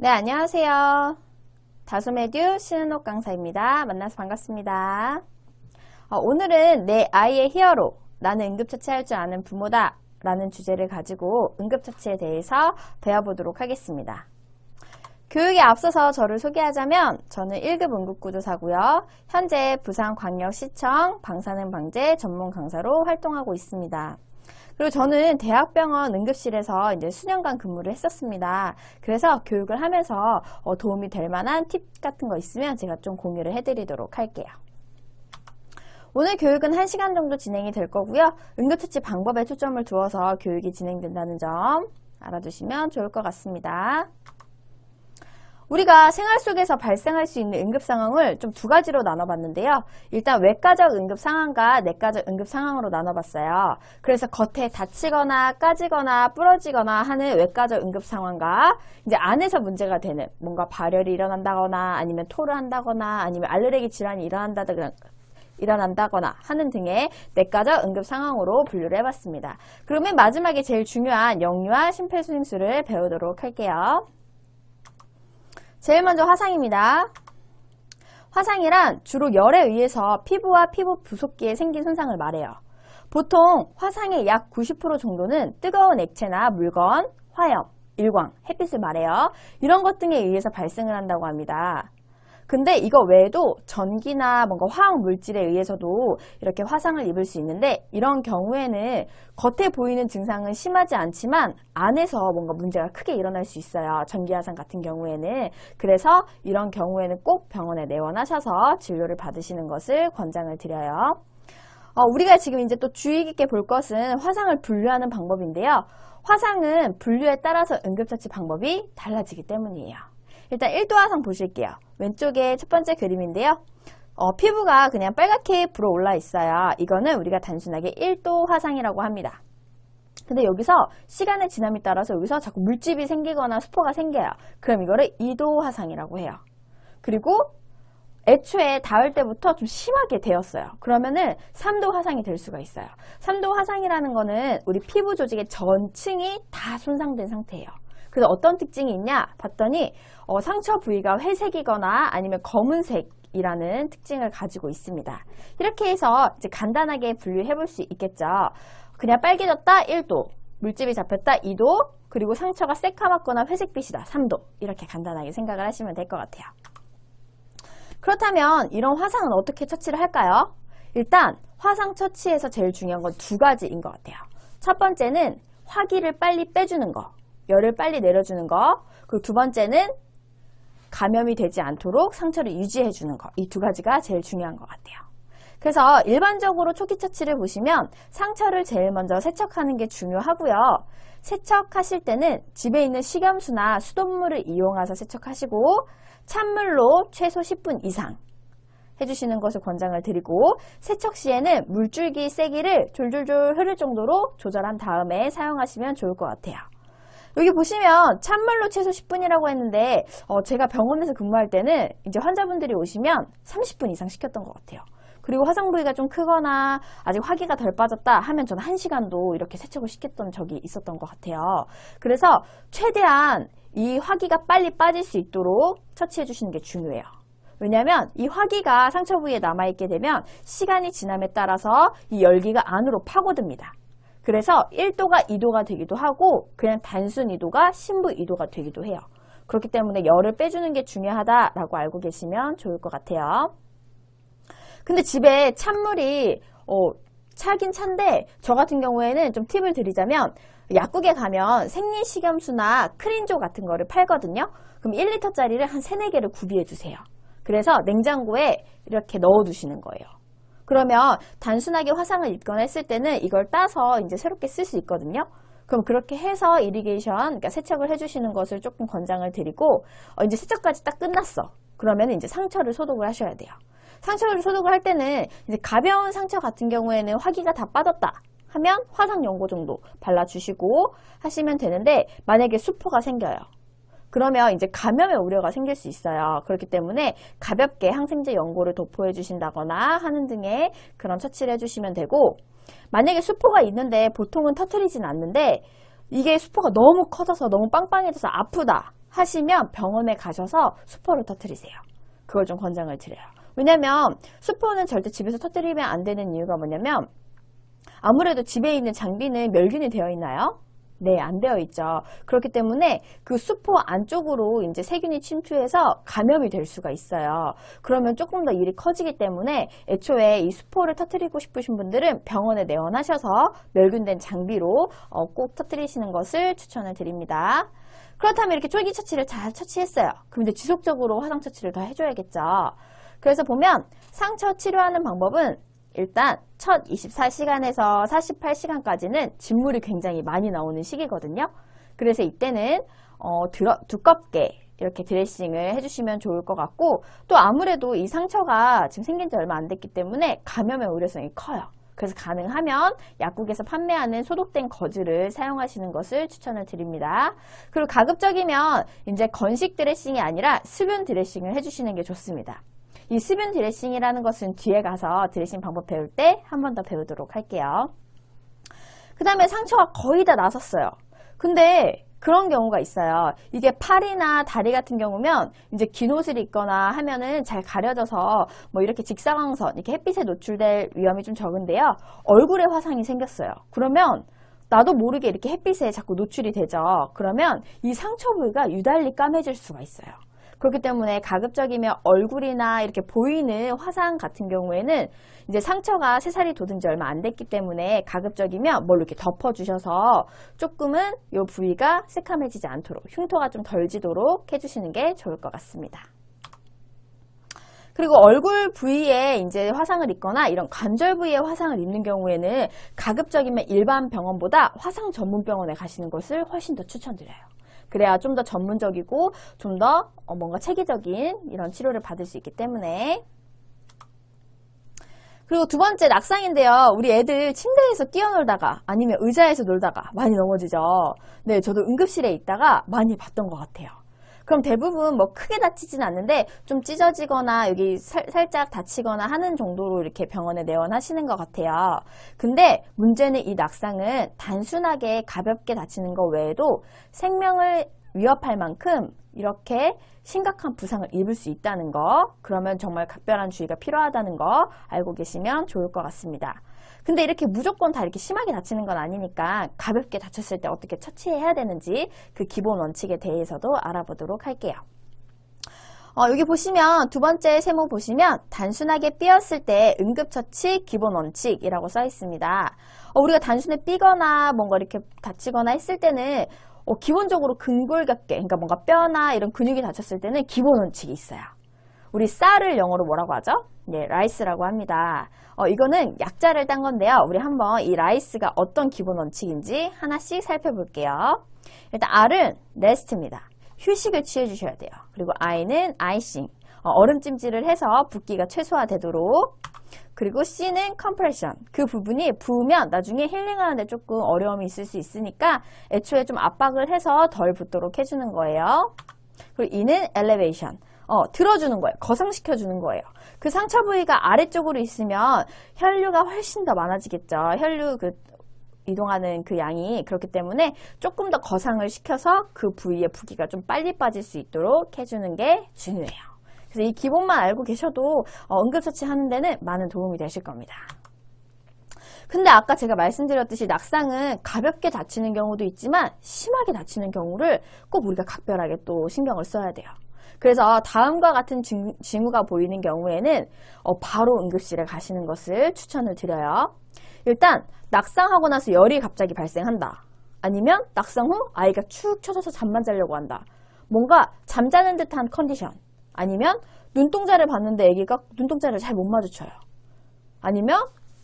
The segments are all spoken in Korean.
네, 안녕하세요. 다솜에듀 신은옥 강사입니다. 만나서 반갑습니다. 오늘은 내 아이의 히어로, 나는 응급처치할 줄 아는 부모다 라는 주제를 가지고 응급처치에 대해서 배워보도록 하겠습니다. 교육에 앞서서 저를 소개하자면 저는 1급 응급구조사고요. 현재 부산광역시청 방사능 방재 전문 강사로 활동하고 있습니다. 그리고 저는 대학병원 응급실에서 이제 수년간 근무를 했었습니다. 그래서 교육을 하면서 도움이 될 만한 팁 같은 거 있으면 제가 좀 공유를 해드리도록 할게요. 오늘 교육은 1시간 정도 진행이 될 거고요. 응급처치 방법에 초점을 두어서 교육이 진행된다는 점 알아두시면 좋을 것 같습니다. 우리가 생활 속에서 발생할 수 있는 응급 상황을 좀 두 가지로 나눠봤는데요. 일단 외과적 응급 상황과 내과적 응급 상황으로 나눠봤어요. 그래서 겉에 다치거나 까지거나 부러지거나 하는 외과적 응급 상황과 이제 안에서 문제가 되는 뭔가 발열이 일어난다거나 아니면 토를 한다거나 아니면 알레르기 질환이 일어난다거나 하는 등의 내과적 응급 상황으로 분류를 해봤습니다. 그러면 마지막에 제일 중요한 역류와 심폐소생술을 배우도록 할게요. 제일 먼저 화상입니다. 화상이란 주로 열에 의해서 피부와 피부 부속기에 생긴 손상을 말해요. 보통 화상의 약 90% 정도는 뜨거운 액체나 물건, 화염, 일광, 햇빛을 말해요. 이런 것 등에 의해서 발생을 한다고 합니다. 근데 이거 외에도 전기나 뭔가 화학 물질에 의해서도 이렇게 화상을 입을 수 있는데 이런 경우에는 겉에 보이는 증상은 심하지 않지만 안에서 뭔가 문제가 크게 일어날 수 있어요. 전기 화상 같은 경우에는. 그래서 이런 경우에는 꼭 병원에 내원하셔서 진료를 받으시는 것을 권장을 드려요. 우리가 지금 이제 또 주의 깊게 볼 것은 화상을 분류하는 방법인데요. 화상은 분류에 따라서 응급처치 방법이 달라지기 때문이에요. 일단 1도 화상 보실게요. 왼쪽에 첫 번째 그림인데요. 피부가 그냥 빨갛게 불어올라 있어요. 이거는 우리가 단순하게 1도 화상이라고 합니다. 근데 여기서 시간의 지남에 따라서 여기서 자꾸 물집이 생기거나 수포가 생겨요. 그럼 이거를 2도 화상이라고 해요. 그리고 애초에 닿을 때부터 좀 심하게 되었어요. 그러면은 3도 화상이 될 수가 있어요. 3도 화상이라는 거는 우리 피부 조직의 전층이 다 손상된 상태예요. 그래서 어떤 특징이 있냐 봤더니 상처 부위가 회색이거나 아니면 검은색이라는 특징을 가지고 있습니다. 이렇게 해서 이제 간단하게 분류해 볼 수 있겠죠. 그냥 빨개졌다 1도, 물집이 잡혔다 2도, 그리고 상처가 새카맣거나 회색빛이다 3도. 이렇게 간단하게 생각을 하시면 될 것 같아요. 그렇다면 이런 화상은 어떻게 처치를 할까요? 일단 화상 처치에서 제일 중요한 건 두 가지인 것 같아요. 첫 번째는 화기를 빨리 빼주는 거. 열을 빨리 내려주는 거. 그리고 두 번째는 감염이 되지 않도록 상처를 유지해 주는 거. 이 두 가지가 제일 중요한 것 같아요. 그래서 일반적으로 초기 처치를 보시면 상처를 제일 먼저 세척하는 게 중요하고요. 세척하실 때는 집에 있는 식염수나 수돗물을 이용해서 세척하시고 찬물로 최소 10분 이상 해주시는 것을 권장을 드리고 세척 시에는 물줄기 세기를 졸졸졸 흐를 정도로 조절한 다음에 사용하시면 좋을 것 같아요. 여기 보시면 찬물로 최소 10분이라고 했는데 제가 병원에서 근무할 때는 이제 환자분들이 오시면 30분 이상 시켰던 것 같아요. 그리고 화상 부위가 좀 크거나 아직 화기가 덜 빠졌다 하면 저는 1시간도 이렇게 세척을 시켰던 적이 있었던 것 같아요. 그래서 최대한 이 화기가 빨리 빠질 수 있도록 처치해 주시는 게 중요해요. 왜냐하면 이 화기가 상처 부위에 남아있게 되면 시간이 지남에 따라서 이 열기가 안으로 파고듭니다. 그래서 1도가 2도가 되기도 하고 그냥 단순 2도가 심부 2도가 되기도 해요. 그렇기 때문에 열을 빼주는 게 중요하다라고 알고 계시면 좋을 것 같아요. 근데 집에 찬물이 차긴 찬데 저 같은 경우에는 좀 팁을 드리자면 약국에 가면 생리식염수나 크린조 같은 거를 팔거든요. 그럼 1리터짜리를 한 3, 4개를 구비해 주세요. 그래서 냉장고에 이렇게 넣어 두시는 거예요. 그러면 단순하게 화상을 입거나 했을 때는 이걸 따서 이제 새롭게 쓸 수 있거든요. 그럼 그렇게 해서 이리게이션, 그러니까 세척을 해주시는 것을 조금 권장을 드리고 이제 세척까지 딱 끝났어. 그러면 이제 상처를 소독을 하셔야 돼요. 상처를 소독을 할 때는 이제 가벼운 상처 같은 경우에는 화기가 다 빠졌다 하면 화상 연고 정도 발라주시고 하시면 되는데 만약에 수포가 생겨요. 그러면 이제 감염의 우려가 생길 수 있어요. 그렇기 때문에 가볍게 항생제 연고를 도포해 주신다거나 하는 등의 그런 처치를 해주시면 되고 만약에 수포가 있는데 보통은 터트리진 않는데 이게 수포가 너무 커져서 너무 빵빵해져서 아프다 하시면 병원에 가셔서 수포를 터뜨리세요. 그걸 좀 권장을 드려요. 왜냐면 수포는 절대 집에서 터뜨리면 안 되는 이유가 뭐냐면 아무래도 집에 있는 장비는 멸균이 되어 있나요? 네, 안 되어 있죠. 그렇기 때문에 그 수포 안쪽으로 이제 세균이 침투해서 감염이 될 수가 있어요. 그러면 조금 더 일이 커지기 때문에 애초에 이 수포를 터뜨리고 싶으신 분들은 병원에 내원하셔서 멸균된 장비로 꼭 터뜨리시는 것을 추천을 드립니다. 그렇다면 이렇게 쫄기 처치를 잘 처치했어요. 그럼 이제 지속적으로 화상 처치를 더 해줘야겠죠. 그래서 보면 상처 치료하는 방법은 일단 첫 24시간에서 48시간까지는 진물이 굉장히 많이 나오는 시기거든요. 그래서 이때는 두껍게 이렇게 드레싱을 해주시면 좋을 것 같고 또 아무래도 이 상처가 지금 생긴 지 얼마 안 됐기 때문에 감염의 우려성이 커요. 그래서 가능하면 약국에서 판매하는 소독된 거즈를 사용하시는 것을 추천을 드립니다. 그리고 가급적이면 이제 건식 드레싱이 아니라 수분 드레싱을 해주시는 게 좋습니다. 이 수분 드레싱이라는 것은 뒤에 가서 드레싱 방법 배울 때 한 번 더 배우도록 할게요. 그 다음에 상처가 거의 다 나섰어요. 근데 그런 경우가 있어요. 이게 팔이나 다리 같은 경우면 이제 긴 옷을 입거나 하면은 잘 가려져서 뭐 이렇게 직사광선, 이렇게 햇빛에 노출될 위험이 좀 적은데요. 얼굴에 화상이 생겼어요. 그러면 나도 모르게 이렇게 햇빛에 자꾸 노출이 되죠. 그러면 이 상처 부위가 유달리 까매질 수가 있어요. 그렇기 때문에 가급적이면 얼굴이나 이렇게 보이는 화상 같은 경우에는 이제 상처가 새살이 돋은 지 얼마 안 됐기 때문에 가급적이면 뭘로 이렇게 덮어주셔서 조금은 이 부위가 새카매지지 않도록 흉터가 좀 덜 지도록 해주시는 게 좋을 것 같습니다. 그리고 얼굴 부위에 이제 화상을 입거나 이런 관절 부위에 화상을 입는 경우에는 가급적이면 일반 병원보다 화상 전문 병원에 가시는 것을 훨씬 더 추천드려요. 그래야 좀 더 전문적이고 좀 더 뭔가 체계적인 이런 치료를 받을 수 있기 때문에. 그리고 두 번째 낙상인데요. 우리 애들 침대에서 뛰어놀다가 아니면 의자에서 놀다가 많이 넘어지죠. 네, 저도 응급실에 있다가 많이 봤던 것 같아요. 그럼 대부분 뭐 크게 다치진 않는데 좀 찢어지거나 여기 살짝 다치거나 하는 정도로 이렇게 병원에 내원하시는 것 같아요. 근데 문제는 이 낙상은 단순하게 가볍게 다치는 것 외에도 생명을 위협할 만큼 이렇게 심각한 부상을 입을 수 있다는 거, 그러면 정말 각별한 주의가 필요하다는 거 알고 계시면 좋을 것 같습니다. 근데 이렇게 무조건 다 이렇게 심하게 다치는 건 아니니까 가볍게 다쳤을 때 어떻게 처치해야 되는지 그 기본 원칙에 대해서도 알아보도록 할게요. 여기 보시면 두 번째 세모 보시면 단순하게 삐었을 때 응급처치 기본 원칙이라고 써 있습니다. 우리가 단순히 삐거나 뭔가 이렇게 다치거나 했을 때는 기본적으로 근골격계, 그러니까 뭔가 뼈나 이런 근육이 다쳤을 때는 기본 원칙이 있어요. 우리 쌀을 영어로 뭐라고 하죠? 네, 라이스라고 합니다. 이거는 약자를 딴 건데요. 우리 한번 이 라이스가 어떤 기본 원칙인지 하나씩 살펴볼게요. 일단 R은 레스트입니다. 휴식을 취해 주셔야 돼요. 그리고 I는 아이싱, 얼음찜질을 해서 붓기가 최소화되도록. 그리고 C는 컴프레션, 그 부분이 부으면 나중에 힐링하는데 조금 어려움이 있을 수 있으니까 애초에 좀 압박을 해서 덜 붓도록 해주는 거예요. 그리고 E는 엘리베이션, 들어주는 거예요. 거상시켜주는 거예요. 그 상처 부위가 아래쪽으로 있으면 혈류가 훨씬 더 많아지겠죠. 혈류 이동하는 그 양이. 그렇기 때문에 조금 더 거상을 시켜서 그 부위의 붓기가 좀 빨리 빠질 수 있도록 해주는 게 중요해요. 그래서 이 기본만 알고 계셔도 응급처치 하는 데는 많은 도움이 되실 겁니다. 근데 아까 제가 말씀드렸듯이 낙상은 가볍게 다치는 경우도 있지만 심하게 다치는 경우를 꼭 우리가 각별하게 또 신경을 써야 돼요. 그래서 다음과 같은 징후가 보이는 경우에는 바로 응급실에 가시는 것을 추천을 드려요. 일단 낙상하고 나서 열이 갑자기 발생한다. 아니면 낙상 후 아이가 축 처져서 잠만 자려고 한다. 뭔가 잠자는 듯한 컨디션. 아니면 눈동자를 봤는데 아기가 눈동자를 잘 못 마주쳐요. 아니면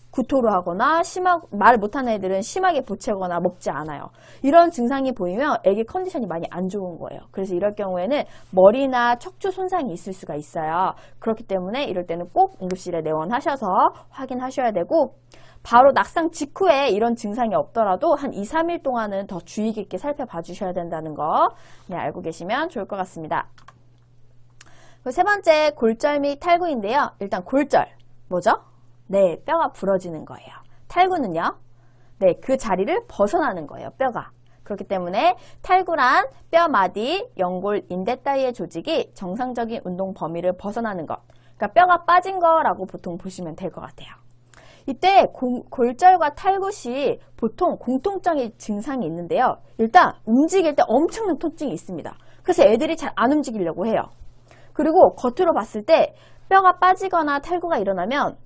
구토를 하거나 말 못하는 애들은 심하게 보채거나 먹지 않아요. 이런 증상이 보이면 아기 컨디션이 많이 안 좋은 거예요. 그래서 이럴 경우에는 머리나 척추 손상이 있을 수가 있어요. 그렇기 때문에 이럴 때는 꼭 응급실에 내원하셔서 확인하셔야 되고, 바로 낙상 직후에 이런 증상이 없더라도 한 2, 3일 동안은 더 주의 깊게 살펴봐 주셔야 된다는 거 알고 계시면 좋을 것 같습니다. 세 번째, 골절 및 탈구인데요. 일단 골절, 뭐죠? 네, 뼈가 부러지는 거예요. 탈구는요? 네, 그 자리를 벗어나는 거예요, 뼈가. 그렇기 때문에 탈구란 뼈, 마디, 연골, 인대 따위의 조직이 정상적인 운동 범위를 벗어나는 것. 그러니까 뼈가 빠진 거라고 보통 보시면 될 것 같아요. 이때 골절과 탈구 시 보통 공통적인 증상이 있는데요. 일단 움직일 때 엄청난 통증이 있습니다. 그래서 애들이 잘 안 움직이려고 해요. 그리고 겉으로 봤을 때 뼈가 빠지거나 탈구가 일어나면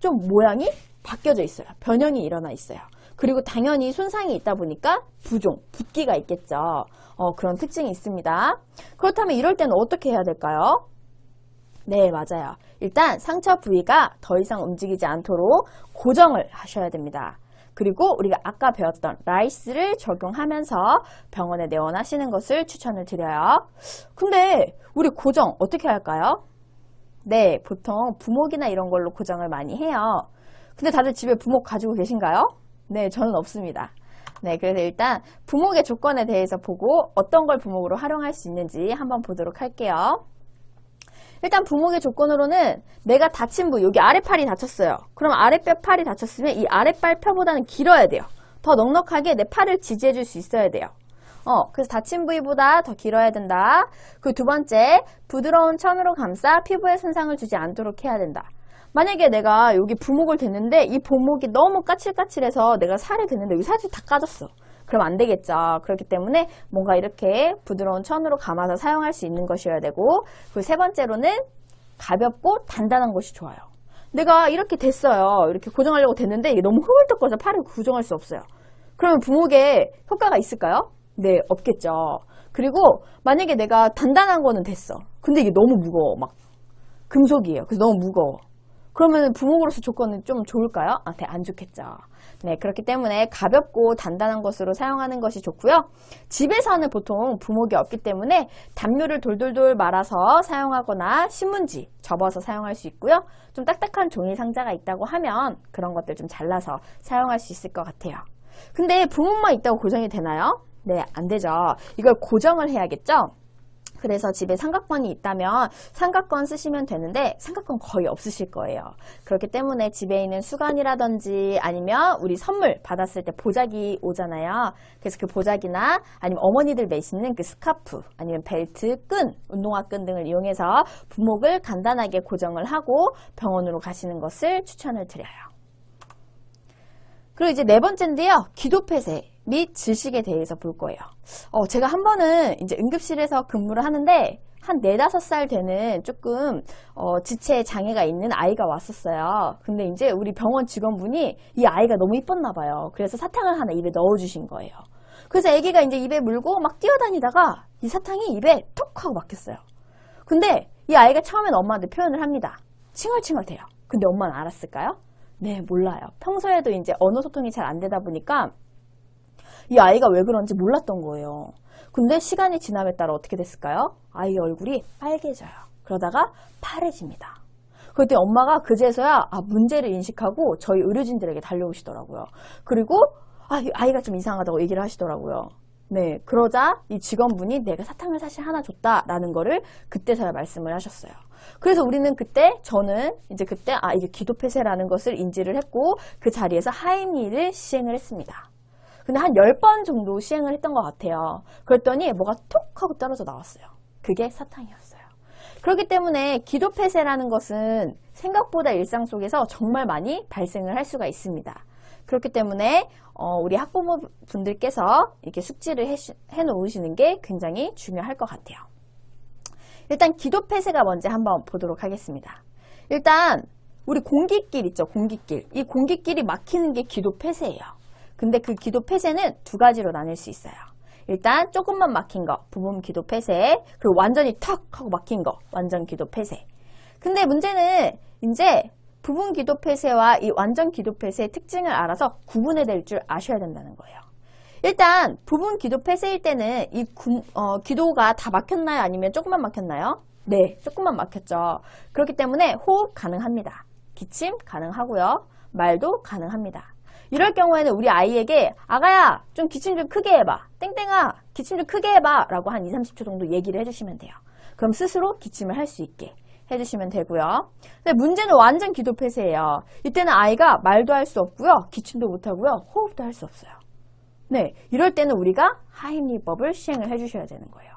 좀 모양이 바뀌어져 있어요. 변형이 일어나 있어요. 그리고 당연히 손상이 있다 보니까 부종, 붓기가 있겠죠. 그런 특징이 있습니다. 그렇다면 이럴 때는 어떻게 해야 될까요? 네, 맞아요. 일단 상처 부위가 더 이상 움직이지 않도록 고정을 하셔야 됩니다. 그리고 우리가 아까 배웠던 라이스를 적용하면서 병원에 내원하시는 것을 추천을 드려요. 근데 우리 고정 어떻게 할까요? 네, 보통 부목이나 이런 걸로 고정을 많이 해요. 근데 다들 집에 부목 가지고 계신가요? 네, 저는 없습니다. 네, 그래서 일단 부목의 조건에 대해서 보고 어떤 걸 부목으로 활용할 수 있는지 한번 보도록 할게요. 일단 부목의 조건으로는 내가 다친 부위, 여기 아랫팔이 다쳤어요. 그럼 아랫뼈 팔이 다쳤으면 이 아랫발 뼈보다는 길어야 돼요. 더 넉넉하게 내 팔을 지지해 줄 수 있어야 돼요. 그래서 다친 부위보다 더 길어야 된다. 그리고 두 번째, 부드러운 천으로 감싸 피부에 손상을 주지 않도록 해야 된다. 만약에 내가 여기 부목을 댔는데 이 부목이 너무 까칠까칠해서 내가 살이 됐는데 여기 살이 다 까졌어. 그럼 안 되겠죠. 그렇기 때문에 뭔가 이렇게 부드러운 천으로 감아서 사용할 수 있는 것이어야 되고, 그리고 세 번째로는 가볍고 단단한 것이 좋아요. 내가 이렇게 됐어요. 이렇게 고정하려고 됐는데 이게 너무 흐물떡거려서 팔을 고정할 수 없어요. 그러면 부목에 효과가 있을까요? 네, 없겠죠. 그리고 만약에 내가 단단한 거는 됐어. 근데 이게 너무 무거워. 막 금속이에요. 그래서 너무 무거워. 그러면 부목으로서 조건은 좀 좋을까요? 네, 안 좋겠죠. 네, 그렇기 때문에 가볍고 단단한 것으로 사용하는 것이 좋고요. 집에서는 보통 부목이 없기 때문에 담요를 돌돌돌 말아서 사용하거나 신문지 접어서 사용할 수 있고요. 좀 딱딱한 종이 상자가 있다고 하면 그런 것들 좀 잘라서 사용할 수 있을 것 같아요. 근데 부목만 있다고 고정이 되나요? 네, 안 되죠. 이걸 고정을 해야겠죠? 그래서 집에 삼각건이 있다면 삼각건 쓰시면 되는데 삼각건 거의 없으실 거예요. 그렇기 때문에 집에 있는 수건이라든지 아니면 우리 선물 받았을 때 보자기 오잖아요. 그래서 그 보자기나 아니면 어머니들 매시는 그 스카프 아니면 벨트, 끈, 운동화 끈 등을 이용해서 부목을 간단하게 고정을 하고 병원으로 가시는 것을 추천을 드려요. 그리고 이제 네 번째인데요. 기도폐쇄 및 질식에 대해서 볼 거예요. 제가 한 번은 이제 응급실에서 근무를 하는데 한 4, 5살 되는 조금 지체 장애가 있는 아이가 왔었어요. 근데 이제 우리 병원 직원분이 이 아이가 너무 이뻤나 봐요. 그래서 사탕을 하나 입에 넣어주신 거예요. 그래서 아기가 이제 입에 물고 막 뛰어다니다가 이 사탕이 입에 톡 하고 막혔어요. 근데 이 아이가 처음엔 엄마한테 표현을 합니다. 칭얼칭얼 대요. 근데 엄마는 알았을까요? 네, 몰라요. 평소에도 이제 언어 소통이 잘 안 되다 보니까 이 아이가 왜 그런지 몰랐던 거예요. 근데 시간이 지남에 따라 어떻게 됐을까요? 아이의 얼굴이 빨개져요. 그러다가 파래집니다. 그때 엄마가 그제서야 문제를 인식하고 저희 의료진들에게 달려오시더라고요. 그리고 아이가 좀 이상하다고 얘기를 하시더라고요. 네, 그러자 이 직원분이 내가 사탕을 사실 하나 줬다라는 거를 그때서야 말씀을 하셨어요. 그래서 우리는 저는 이제 그때 이게 기도폐쇄라는 것을 인지를 했고 그 자리에서 하임리를 시행을 했습니다. 근데 한 10번 정도 시행을 했던 것 같아요. 그랬더니 뭐가 톡 하고 떨어져 나왔어요. 그게 사탕이었어요. 그렇기 때문에 기도폐쇄라는 것은 생각보다 일상 속에서 정말 많이 발생을 할 수가 있습니다. 그렇기 때문에 우리 학부모분들께서 이렇게 숙지를 해놓으시는 게 굉장히 중요할 것 같아요. 일단 기도폐쇄가 뭔지 한번 보도록 하겠습니다. 일단 우리 공기길 있죠, 공기길. 이 공기길이 막히는 게 기도폐쇄예요. 근데 그 기도폐쇄는 두 가지로 나뉠 수 있어요. 일단 조금만 막힌 거, 부분 기도폐쇄, 그리고 완전히 턱 하고 막힌 거, 완전 기도폐쇄. 근데 문제는 이제 부분 기도폐쇄와 이 완전 기도폐쇄의 특징을 알아서 구분해낼 줄 아셔야 된다는 거예요. 일단 부분 기도폐쇄일 때는 이 기도가 다 막혔나요? 아니면 조금만 막혔나요? 네, 조금만 막혔죠. 그렇기 때문에 호흡 가능합니다. 기침 가능하고요. 말도 가능합니다. 이럴 경우에는 우리 아이에게 아가야 좀 기침 좀 크게 해봐. 땡땡아 기침 좀 크게 해봐 라고 한 20-30초 정도 얘기를 해주시면 돼요. 그럼 스스로 기침을 할 수 있게 해주시면 되고요. 근데 문제는 완전 기도폐쇄예요. 이때는 아이가 말도 할 수 없고요. 기침도 못하고요. 호흡도 할 수 없어요. 네, 이럴 때는 우리가 하임리법을 시행을 해주셔야 되는 거예요.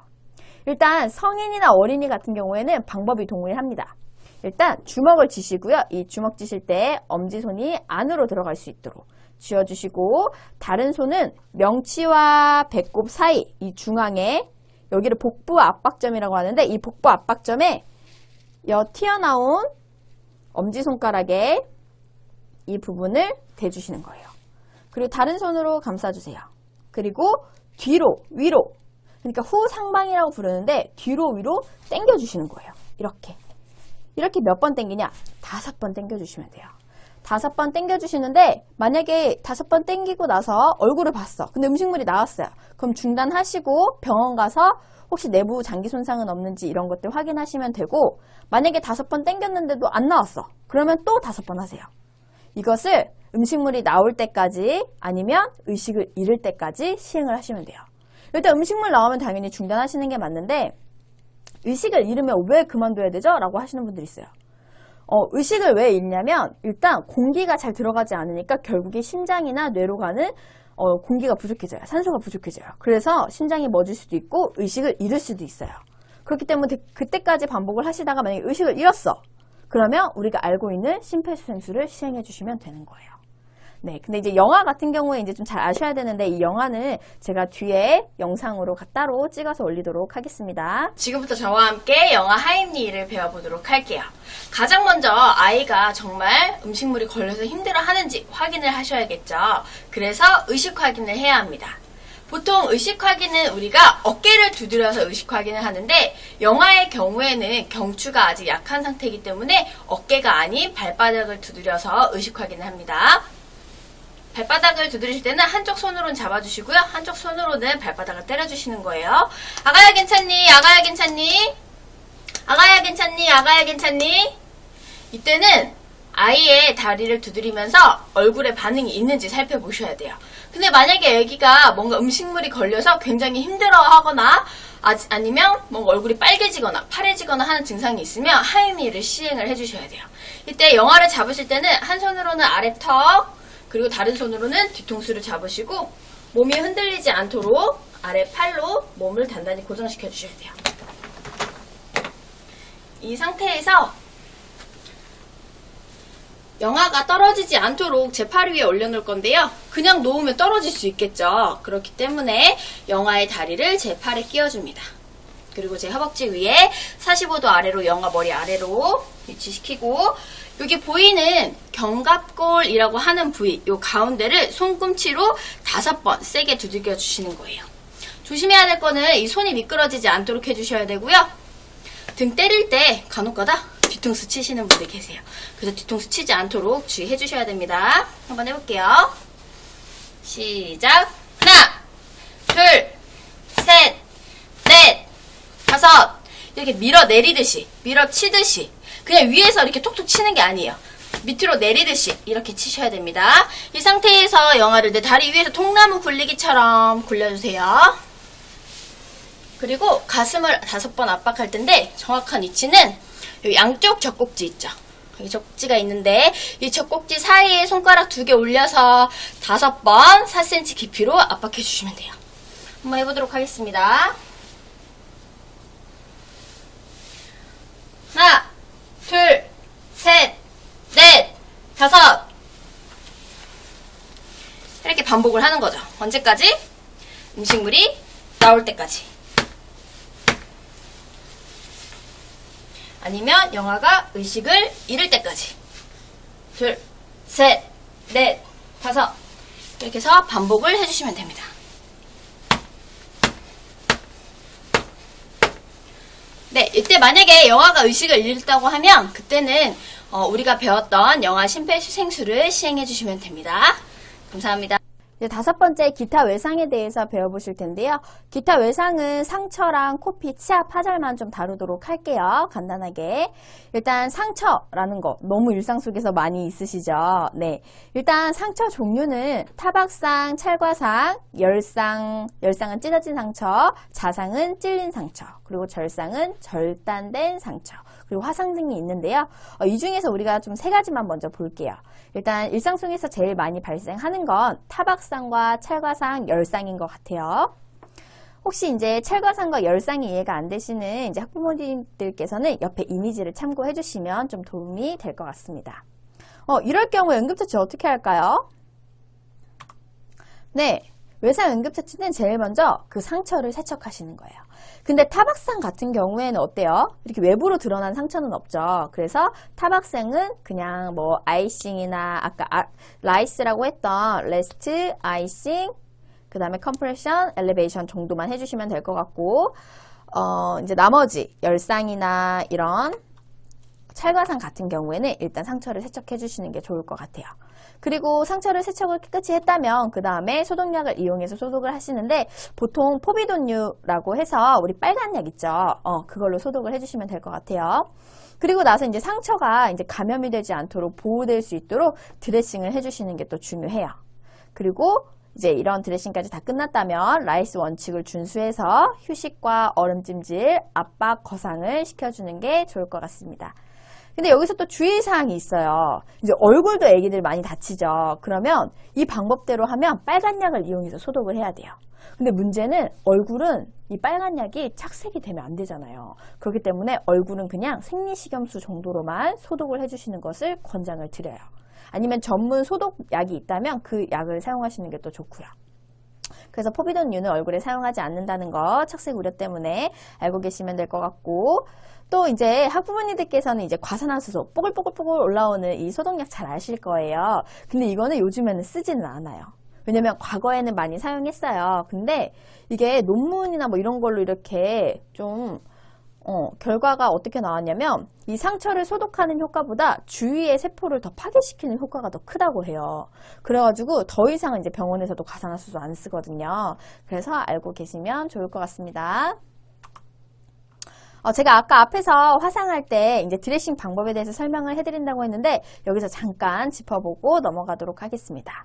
일단 성인이나 어린이 같은 경우에는 방법이 동일합니다. 일단 주먹을 쥐시고요. 이 주먹 쥐실 때 엄지손이 안으로 들어갈 수 있도록 쥐어주시고, 다른 손은 명치와 배꼽 사이 이 중앙에, 여기를 복부 압박점이라고 하는데, 이 복부 압박점에 튀어나온 엄지손가락에 이 부분을 대주시는 거예요. 그리고 다른 손으로 감싸주세요. 그리고 뒤로, 위로, 그러니까 후상방이라고 부르는데 뒤로 위로 당겨주시는 거예요. 이렇게 몇 번 당기냐? 5번 당겨주시면 돼요. 5번 당겨주시는데, 만약에 5번 당기고 나서 얼굴을 봤어. 근데 음식물이 나왔어요. 그럼 중단하시고 병원 가서 혹시 내부 장기 손상은 없는지 이런 것들 확인하시면 되고, 만약에 5번 당겼는데도 안 나왔어. 그러면 또 5번 하세요. 이것을 음식물이 나올 때까지, 아니면 의식을 잃을 때까지 시행을 하시면 돼요. 일단 음식물 나오면 당연히 중단하시는 게 맞는데, 의식을 잃으면 왜 그만둬야 되죠? 라고 하시는 분들이 있어요. 의식을 왜 잃냐면, 일단 공기가 잘 들어가지 않으니까 결국에 심장이나 뇌로 가는 공기가 부족해져요. 산소가 부족해져요. 그래서 심장이 멎을 수도 있고 의식을 잃을 수도 있어요. 그렇기 때문에 그때까지 반복을 하시다가 만약에 의식을 잃었어. 그러면 우리가 알고 있는 심폐소생술을 시행해 주시면 되는 거예요. 네, 근데 이제 영화 같은 경우에 이제 좀 잘 아셔야 되는데, 이 영화는 제가 뒤에 영상으로 따로 찍어서 올리도록 하겠습니다. 지금부터 저와 함께 영어 하임리를 배워보도록 할게요. 가장 먼저 아이가 정말 음식물이 걸려서 힘들어하는지 확인을 하셔야겠죠. 그래서 의식 확인을 해야 합니다. 보통 의식 확인은 우리가 어깨를 두드려서 의식 확인을 하는데, 영아의 경우에는 경추가 아직 약한 상태이기 때문에 어깨가 아닌 발바닥을 두드려서 의식 확인을 합니다. 발바닥을 두드리실 때는 한쪽 손으로는 잡아주시고요. 한쪽 손으로는 발바닥을 때려주시는 거예요. 아가야 괜찮니? 아가야 괜찮니? 아가야 괜찮니? 아가야 괜찮니? 이때는 아이의 다리를 두드리면서 얼굴에 반응이 있는지 살펴보셔야 돼요. 근데 만약에 아기가 뭔가 음식물이 걸려서 굉장히 힘들어하거나 아니면 뭔가 얼굴이 빨개지거나 파래지거나 하는 증상이 있으면 하임리를 시행을 해주셔야 돼요. 이때 영아를 잡으실 때는 한 손으로는 아래턱, 그리고 다른 손으로는 뒤통수를 잡으시고 몸이 흔들리지 않도록 아래 팔로 몸을 단단히 고정시켜 주셔야 돼요. 이 상태에서 영아가 떨어지지 않도록 제 팔 위에 올려놓을 건데요. 그냥 놓으면 떨어질 수 있겠죠. 그렇기 때문에 영아의 다리를 제 팔에 끼워줍니다. 그리고 제 허벅지 위에 45도 아래로 영아 머리 아래로 위치시키고, 여기 보이는 견갑골이라고 하는 부위, 요 가운데를 손꿈치로 5번 세게 두들겨 주시는 거예요. 조심해야 될 거는 이 손이 미끄러지지 않도록 해주셔야 되고요. 등 때릴 때 간혹가다 뒤통수 치시는 분들 계세요. 그래서 뒤통수 치지 않도록 주의해 주셔야 됩니다. 한번 해볼게요. 시작! 하나, 둘, 셋, 넷, 5. 이렇게 밀어내리듯이, 밀어치듯이, 그냥 위에서 이렇게 톡톡 치는 게 아니에요. 밑으로 내리듯이 이렇게 치셔야 됩니다. 이 상태에서 영아를 내 다리 위에서 통나무 굴리기처럼 굴려주세요. 그리고 가슴을 5번 압박할 텐데, 정확한 위치는 이 양쪽 젖꼭지 있죠. 여기 젖꼭지가 있는데, 이 젖꼭지 사이에 손가락 2개 올려서 5번 4cm 깊이로 압박해 주시면 돼요. 한번 해보도록 하겠습니다. 하나, 둘, 셋, 넷, 5. 이렇게 반복을 하는 거죠. 언제까지? 음식물이 나올 때까지. 아니면 영아가 의식을 잃을 때까지. 둘, 셋, 넷, 5. 이렇게 해서 반복을 해주시면 됩니다. 네, 이때 만약에 영아가 의식을 잃었다고 하면 그때는 우리가 배웠던 영아 심폐소생술을 시행해 주시면 됩니다. 감사합니다. 이제 5번째 기타 외상에 대해서 배워보실 텐데요. 기타 외상은 상처랑 코피, 치아, 파절만 좀 다루도록 할게요. 간단하게. 일단 상처라는 거 너무 일상 속에서 많이 있으시죠? 네. 일단 상처 종류는 타박상, 찰과상, 열상은 찢어진 상처, 자상은 찔린 상처, 그리고 절상은 절단된 상처, 그리고 화상 등이 있는데요. 이 중에서 우리가 좀 3가지만 먼저 볼게요. 일단 일상 속에서 제일 많이 발생하는 건 타박상, 타박상과 찰과상, 열상인 것 같아요. 혹시 이제 찰과상과 열상이 이해가 안 되시는 이제 학부모님들께서는 옆에 이미지를 참고해 주시면 좀 도움이 될 것 같습니다. 이럴 경우 응급처치 어떻게 할까요? 네, 외상 응급처치는 제일 먼저 그 상처를 세척하시는 거예요. 근데 타박상 같은 경우에는 어때요? 이렇게 외부로 드러난 상처는 없죠. 그래서 타박상은 그냥 뭐 아이싱이나 아까 라이스라고 했던 레스트, 아이싱, 그 다음에 컴프레션, 엘리베이션 정도만 해주시면 될 것 같고, 이제 나머지 열상이나 이런 찰과상 같은 경우에는 일단 상처를 세척해 주시는 게 좋을 것 같아요. 그리고 상처를 세척을 깨끗이 했다면 그 다음에 소독약을 이용해서 소독을 하시는데 보통 포비돈유라고 해서 우리 빨간 약 있죠. 그걸로 소독을 해주시면 될 것 같아요. 그리고 나서 이제 상처가 이제 감염이 되지 않도록 보호될 수 있도록 드레싱을 해주시는 게 또 중요해요. 그리고 이제 이런 드레싱까지 다 끝났다면 라이스 원칙을 준수해서 휴식과 얼음찜질, 압박, 거상을 시켜주는 게 좋을 것 같습니다. 근데 여기서 또 주의사항이 있어요. 이제 얼굴도 애기들 많이 다치죠. 그러면 이 방법대로 하면 빨간 약을 이용해서 소독을 해야 돼요. 근데 문제는 얼굴은 이 빨간 약이 착색이 되면 안 되잖아요. 그렇기 때문에 얼굴은 그냥 생리식염수 정도로만 소독을 해주시는 것을 권장을 드려요. 아니면 전문 소독약이 있다면 그 약을 사용하시는 게 또 좋고요. 그래서 포비돈유는 얼굴에 사용하지 않는다는 거 착색 우려 때문에 알고 계시면 될 것 같고, 또 이제 학부모님들께서는 이제 과산화수소 뽀글뽀글뽀글 올라오는 이 소독약 잘 아실 거예요. 근데 이거는 요즘에는 쓰지는 않아요. 왜냐면 과거에는 많이 사용했어요. 근데 이게 논문이나 뭐 이런 걸로 이렇게 좀 결과가 어떻게 나왔냐면 이 상처를 소독하는 효과보다 주위의 세포를 더 파괴시키는 효과가 더 크다고 해요. 그래가지고 더 이상은 이제 병원에서도 과산화수소 안 쓰거든요. 그래서 알고 계시면 좋을 것 같습니다. 제가 아까 앞에서 화상할 때 이제 드레싱 방법에 대해서 설명을 해드린다고 했는데 여기서 잠깐 짚어보고 넘어가도록 하겠습니다.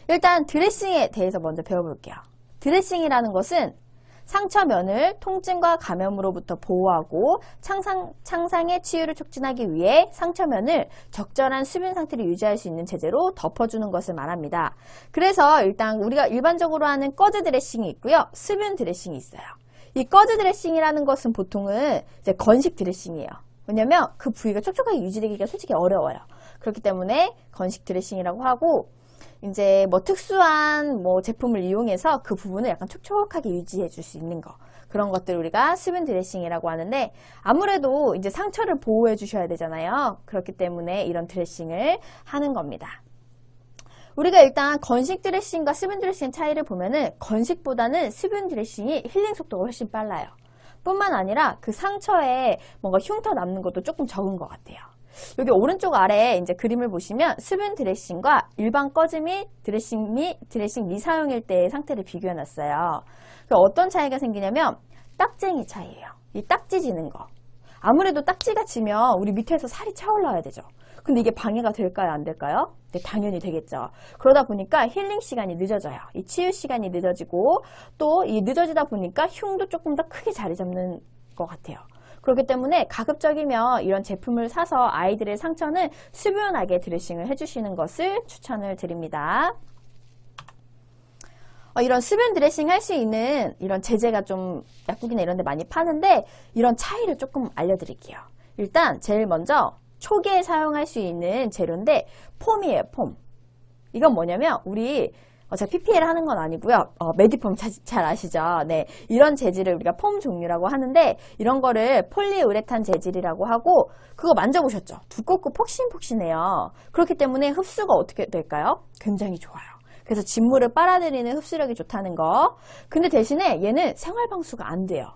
일단 드레싱에 대해서 먼저 배워볼게요. 드레싱이라는 것은 상처면을 통증과 감염으로부터 보호하고 창상의 치유를 촉진하기 위해 상처면을 적절한 수분 상태를 유지할 수 있는 제재로 덮어주는 것을 말합니다. 그래서 일단 우리가 일반적으로 하는 꺼즈 드레싱이 있고요. 수분 드레싱이 있어요. 이 꺼즈 드레싱이라는 것은 보통은 이제 건식 드레싱이에요. 왜냐면 그 부위가 촉촉하게 유지되기가 솔직히 어려워요. 그렇기 때문에 건식 드레싱이라고 하고, 이제 뭐 특수한 뭐 제품을 이용해서 그 부분을 약간 촉촉하게 유지해 줄 수 있는 거, 그런 것들 우리가 수분 드레싱이라고 하는데, 아무래도 이제 상처를 보호해 주셔야 되잖아요. 그렇기 때문에 이런 드레싱을 하는 겁니다. 우리가 일단 건식 드레싱과 수분 드레싱 차이를 보면은 건식보다는 수분 드레싱이 힐링 속도가 훨씬 빨라요. 뿐만 아니라 그 상처에 뭔가 흉터 남는 것도 조금 적은 것 같아요. 여기 오른쪽 아래에 이제 그림을 보시면 수분 드레싱과 일반 꺼즈 및 드레싱 미사용일 때의 상태를 비교해 놨어요. 어떤 차이가 생기냐면 딱쟁이 차이예요. 이 딱지 지는 거. 아무래도 딱지가 지면 우리 밑에서 살이 차올라야 되죠. 근데 이게 방해가 될까요? 안 될까요? 네, 당연히 되겠죠. 그러다 보니까 힐링 시간이 늦어져요. 이 치유 시간이 늦어지고, 또 이 늦어지다 보니까 흉도 조금 더 크게 자리 잡는 것 같아요. 그렇기 때문에 가급적이면 이런 제품을 사서 아이들의 상처는 수분하게 드레싱을 해주시는 것을 추천을 드립니다. 이런 수분 드레싱 할 수 있는 이런 제재가 좀 약국이나 이런 데 많이 파는데, 이런 차이를 조금 알려드릴게요. 일단 제일 먼저 초기에 사용할 수 있는 재료인데 폼이에요. 폼. 이건 뭐냐면 우리 제가 PPL 하는 건 아니고요. 메디폼 잘 아시죠? 네, 이런 재질을 우리가 폼 종류라고 하는데, 이런 거를 폴리우레탄 재질이라고 하고, 그거 만져보셨죠? 두껍고 폭신폭신해요. 그렇기 때문에 흡수가 어떻게 될까요? 굉장히 좋아요. 그래서 진물을 빨아들이는 흡수력이 좋다는 거. 근데 대신에 얘는 생활방수가 안 돼요.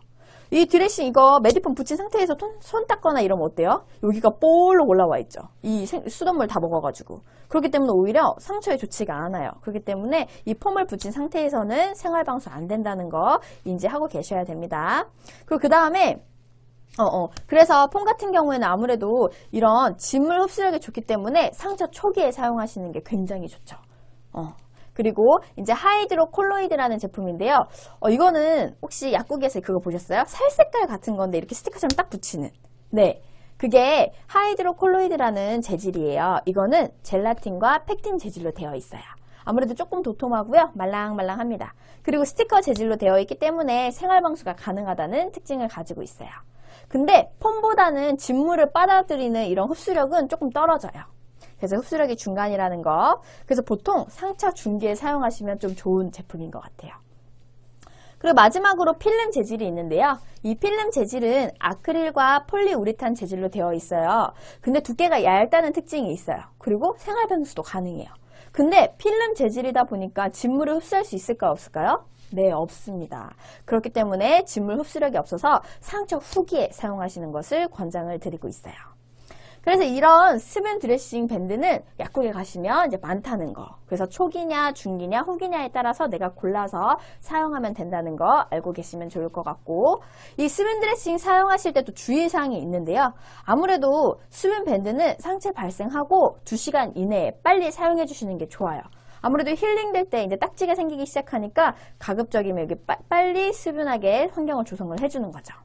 이 드레싱 이거 메디폼 붙인 상태에서 손 닦거나 이러면 어때요? 여기가 볼록 올라와 있죠. 이 수돗물 다 먹어가지고. 그렇기 때문에 오히려 상처에 좋지가 않아요. 그렇기 때문에 이 폼을 붙인 상태에서는 생활방수 안 된다는 거 인지하고 계셔야 됩니다. 그리고 그 다음에 그래서 폼 같은 경우에는 아무래도 이런 진물 흡수력이 좋기 때문에 상처 초기에 사용하시는 게 굉장히 좋죠. 그리고 이제 하이드로콜로이드라는 제품인데요. 이거는 혹시 약국에서 그거 보셨어요? 살 색깔 같은 건데 이렇게 스티커처럼 딱 붙이는. 네, 그게 하이드로콜로이드라는 재질이에요. 이거는 젤라틴과 팩틴 재질로 되어 있어요. 아무래도 조금 도톰하고요. 말랑말랑합니다. 그리고 스티커 재질로 되어 있기 때문에 생활 방수가 가능하다는 특징을 가지고 있어요. 근데 폼보다는 진물을 빨아들이는 이런 흡수력은 조금 떨어져요. 그래서 흡수력이 중간이라는 거. 그래서 보통 상처 중기에 사용하시면 좀 좋은 제품인 것 같아요. 그리고 마지막으로 필름 재질이 있는데요. 이 필름 재질은 아크릴과 폴리우레탄 재질로 되어 있어요. 근데 두께가 얇다는 특징이 있어요. 그리고 생활 방수도 가능해요. 근데 필름 재질이다 보니까 진물을 흡수할 수 있을까 없을까요? 네, 없습니다. 그렇기 때문에 진물 흡수력이 없어서 상처 후기에 사용하시는 것을 권장을 드리고 있어요. 그래서 이런 수분 드레싱 밴드는 약국에 가시면 이제 많다는 거. 그래서 초기냐, 중기냐, 후기냐에 따라서 내가 골라서 사용하면 된다는 거 알고 계시면 좋을 것 같고, 이 수분 드레싱 사용하실 때도 주의사항이 있는데요. 아무래도 수분 밴드는 상체 발생하고 2시간 이내에 빨리 사용해 주시는 게 좋아요. 아무래도 힐링될 때 이제 딱지가 생기기 시작하니까 가급적이면 여기 빨리 수분하게 환경을 조성을 해주는 거죠.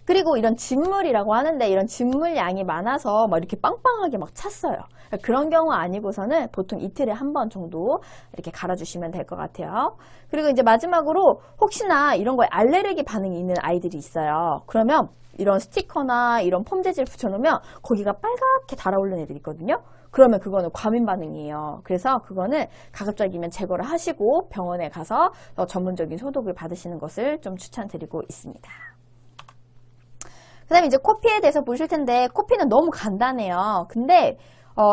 그리고 이런 진물이라고 하는데 이런 진물 양이 많아서 막 이렇게 빵빵하게 막 찼어요. 그런 경우 아니고서는 보통 이틀에 한 번 정도 이렇게 갈아주시면 될 것 같아요. 그리고 이제 마지막으로 혹시나 이런 거에 알레르기 반응이 있는 아이들이 있어요. 그러면 이런 스티커나 이런 폼 재질 붙여놓으면 거기가 빨갛게 달아오르는 애들이 있거든요. 그러면 그거는 과민 반응이에요. 그래서 그거는 가급적이면 제거를 하시고 병원에 가서 전문적인 소독을 받으시는 것을 좀 추천드리고 있습니다. 그 다음에 이제 코피에 대해서 보실 텐데 코피는 너무 간단해요. 근데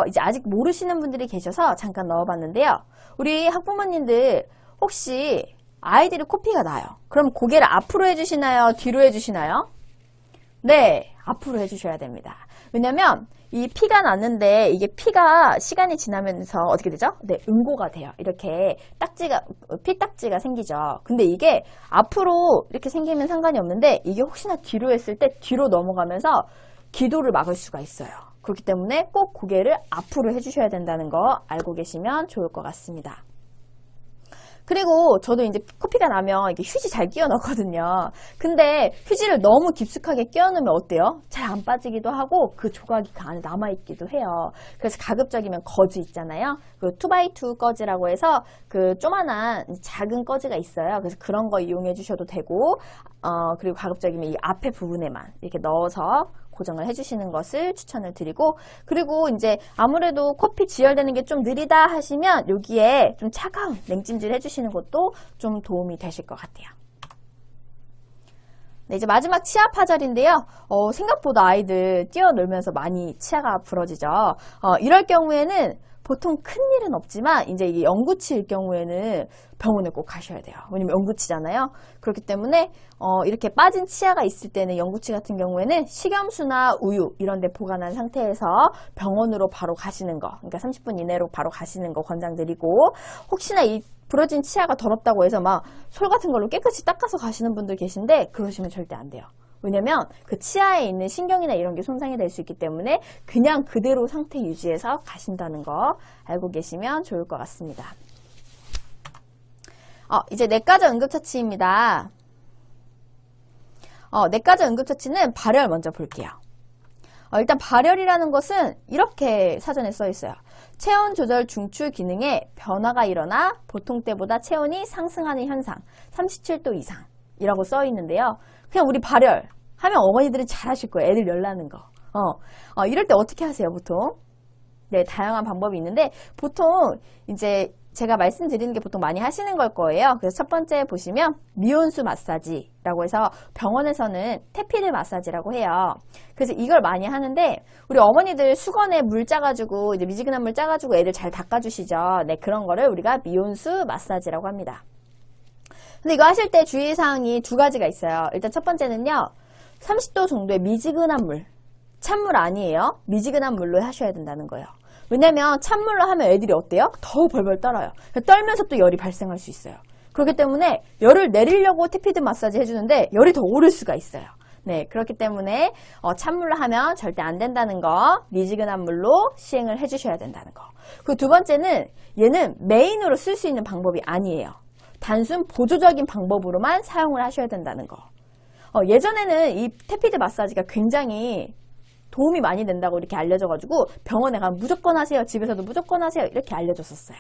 이제 아직 모르시는 분들이 계셔서 잠깐 넣어봤는데요. 우리 학부모님들 혹시 아이들이 코피가 나요. 그럼 고개를 앞으로 해주시나요? 뒤로 해주시나요? 네, 앞으로 해주셔야 됩니다. 왜냐면 이 피가 났는데 이게 피가 시간이 지나면서 어떻게 되죠? 네, 응고가 돼요. 이렇게 피딱지가 생기죠. 근데 이게 앞으로 이렇게 생기면 상관이 없는데 이게 혹시나 뒤로 했을 때 뒤로 넘어가면서 기도를 막을 수가 있어요. 그렇기 때문에 꼭 고개를 앞으로 해주셔야 된다는 거 알고 계시면 좋을 것 같습니다. 그리고 저도 이제 코피가 나면 이렇게 휴지 잘 끼워 넣거든요. 근데 휴지를 너무 깊숙하게 끼워 넣으면 어때요? 잘 안 빠지기도 하고 그 조각이 그 안에 남아있기도 해요. 그래서 가급적이면 거즈 있잖아요. 그 2x2 거즈라고 해서 그 조만한 작은 거즈가 있어요. 그래서 그런 거 이용해 주셔도 되고, 그리고 가급적이면 이 앞에 부분에만 이렇게 넣어서 고정을 해주시는 것을 추천을 드리고, 그리고 이제 아무래도 코피 지혈되는 게 좀 느리다 하시면 여기에 좀 차가운 냉찜질 해주시는 것도 좀 도움이 되실 것 같아요. 네, 이제 마지막 치아 파절인데요. 생각보다 아이들 뛰어놀면서 많이 치아가 부러지죠. 이럴 경우에는 보통 큰일은 없지만 이제 이게 영구치일 경우에는 병원에 꼭 가셔야 돼요. 왜냐면 영구치잖아요. 그렇기 때문에 이렇게 빠진 치아가 있을 때는 영구치 같은 경우에는 식염수나 우유 이런 데 보관한 상태에서 병원으로 바로 가시는 거, 그러니까 30분 이내로 바로 가시는 거 권장드리고, 혹시나 이 부러진 치아가 더럽다고 해서 막 솔 같은 걸로 깨끗이 닦아서 가시는 분들 계신데 그러시면 절대 안 돼요. 왜냐면 그 치아에 있는 신경이나 이런 게 손상이 될 수 있기 때문에 그냥 그대로 상태 유지해서 가신다는 거 알고 계시면 좋을 것 같습니다. 이제 내과적 응급처치입니다. 내과적 응급처치는 발열 먼저 볼게요. 일단 발열이라는 것은 이렇게 사전에 써 있어요. 체온 조절 중추 기능에 변화가 일어나 보통 때보다 체온이 상승하는 현상, 37도 이상이라고 써 있는데요. 그냥 우리 발열 하면 어머니들은 잘 하실 거예요. 애들 열나는 거. 이럴 때 어떻게 하세요, 보통? 네, 다양한 방법이 있는데 보통 이제 제가 말씀드리는 게 보통 많이 하시는 걸 거예요. 그래서 첫 번째 보시면 미온수 마사지라고 해서 병원에서는 테피드 마사지라고 해요. 그래서 이걸 많이 하는데 우리 어머니들 수건에 물 짜가지고 이제 미지근한 물 짜가지고 애들 잘 닦아주시죠. 네, 그런 거를 우리가 미온수 마사지라고 합니다. 근데 이거 하실 때 주의사항이 두 가지가 있어요. 일단 첫 번째는요, 30도 정도의 미지근한 물, 찬물 아니에요. 미지근한 물로 하셔야 된다는 거예요. 왜냐면 찬물로 하면 애들이 어때요? 더 벌벌 떨어요. 떨면서 또 열이 발생할 수 있어요. 그렇기 때문에 열을 내리려고 테피드 마사지 해주는데 열이 더 오를 수가 있어요. 네, 그렇기 때문에 찬물로 하면 절대 안 된다는 거, 미지근한 물로 시행을 해주셔야 된다는 거. 그리고 두 번째는 얘는 메인으로 쓸 수 있는 방법이 아니에요. 단순 보조적인 방법으로만 사용을 하셔야 된다는 거. 예전에는 이 테피드 마사지가 굉장히 도움이 많이 된다고 이렇게 알려져가지고 병원에 가면 무조건 하세요. 집에서도 무조건 하세요. 이렇게 알려줬었어요.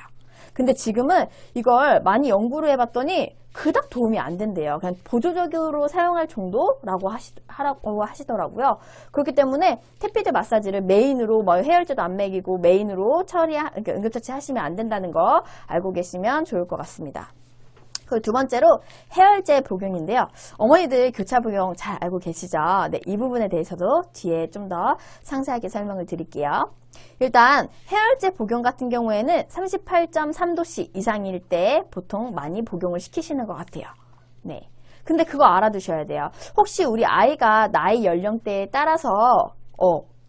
근데 지금은 이걸 많이 연구를 해봤더니 그닥 도움이 안 된대요. 그냥 보조적으로 사용할 정도라고 하라고 하시더라고요. 그렇기 때문에 태피드 마사지를 메인으로 뭐 해열제도 안 먹이고 메인으로 그러니까 응급처치 하시면 안 된다는 거 알고 계시면 좋을 것 같습니다. 그리고 두 번째로 해열제 복용인데요. 어머니들 교차 복용 잘 알고 계시죠? 네, 이 부분에 대해서도 뒤에 좀 더 상세하게 설명을 드릴게요. 일단 해열제 복용 같은 경우에는 38.3도씨 이상일 때 보통 많이 복용을 시키시는 것 같아요. 네. 근데 그거 알아두셔야 돼요. 혹시 우리 아이가 나이 연령대에 따라서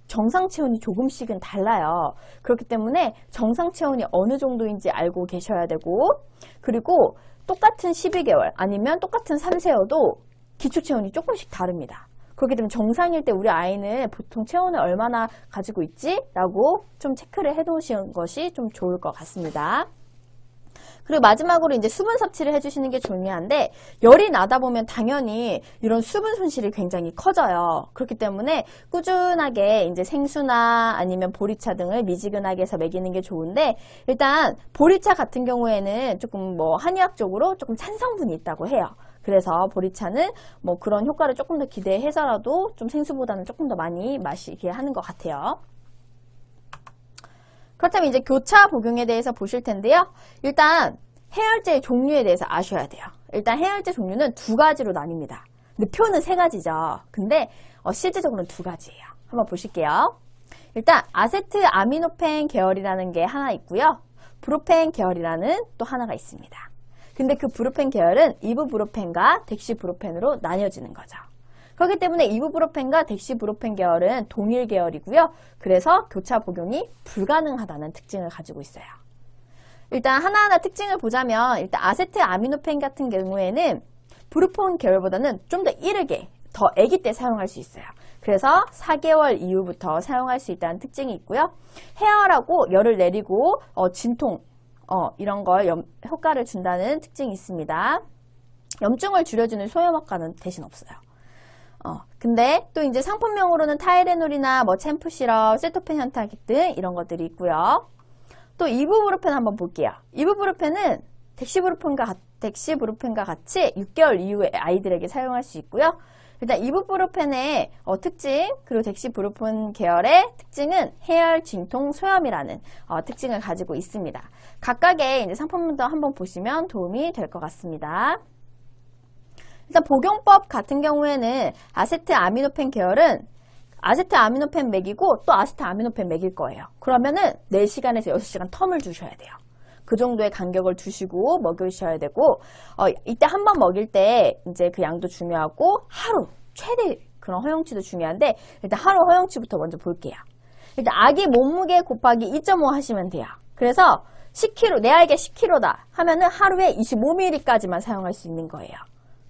정상 체온이 조금씩은 달라요. 그렇기 때문에 정상 체온이 어느 정도인지 알고 계셔야 되고, 그리고 똑같은 12개월 아니면 똑같은 3세여도 기초 체온이 조금씩 다릅니다. 그렇기 때문에 정상일 때 우리 아이는 보통 체온을 얼마나 가지고 있지? 라고 좀 체크를 해 놓으시는 것이 좀 좋을 것 같습니다. 그리고 마지막으로 이제 수분 섭취를 해주시는 게 중요한데, 열이 나다 보면 당연히 이런 수분 손실이 굉장히 커져요. 그렇기 때문에 꾸준하게 이제 생수나 아니면 보리차 등을 미지근하게 해서 먹이는 게 좋은데, 일단 보리차 같은 경우에는 조금 뭐 한의학적으로 조금 찬성분이 있다고 해요. 그래서 보리차는 뭐 그런 효과를 조금 더 기대해서라도 좀 생수보다는 조금 더 많이 마시게 하는 것 같아요. 그렇다면 이제 교차 복용에 대해서 보실 텐데요. 일단 해열제의 종류에 대해서 아셔야 돼요. 일단 해열제 종류는 두 가지로 나뉩니다. 근데 표는 세 가지죠. 근데 실제적으로는 두 가지예요. 한번 보실게요. 일단 아세트 아미노펜 계열이라는 게 하나 있고요. 브로펜 계열이라는 또 하나가 있습니다. 근데 그 브로펜 계열은 이부브로펜과 덱시브로펜으로 나뉘어지는 거죠. 그렇기 때문에 이부브로펜과 덱시브로펜 계열은 동일 계열이고요. 그래서 교차 복용이 불가능하다는 특징을 가지고 있어요. 일단 하나하나 특징을 보자면, 일단 아세트 아미노펜 같은 경우에는 브로폰 계열보다는 좀 더 이르게, 더 아기 때 사용할 수 있어요. 그래서 4개월 이후부터 사용할 수 있다는 특징이 있고요. 해열하고 열을 내리고 진통 이런 걸 효과를 준다는 특징이 있습니다. 염증을 줄여주는 소염 효과는 대신 없어요. 근데 또 이제 상품명으로는 타이레놀이나 뭐 챔프 시럽, 세토펜 현타액 등 이런 것들이 있고요. 또 이부브로펜 한번 볼게요. 이부브로펜은 덱시브로펜과 같이 6개월 이후에 아이들에게 사용할 수 있고요. 일단 이부브로펜의 특징, 그리고 덱시브로펜 계열의 특징은 해열, 진통, 소염이라는 특징을 가지고 있습니다. 각각의 이제 상품도 한번 보시면 도움이 될 것 같습니다. 일단 복용법 같은 경우에는 아세트 아미노펜 계열은 아세트 아미노펜 먹이고 또 아세트 아미노펜 먹일 거예요. 그러면은 4시간에서 6시간 텀을 주셔야 돼요. 그 정도의 간격을 두시고 먹이셔야 되고, 이때 한 번 먹일 때 이제 그 양도 중요하고 하루 최대 그런 허용치도 중요한데, 일단 하루 허용치부터 먼저 볼게요. 일단 아기 몸무게 곱하기 2.5 하시면 돼요. 그래서 10kg, 내 아이가 10kg다 하면은 하루에 25ml까지만 사용할 수 있는 거예요.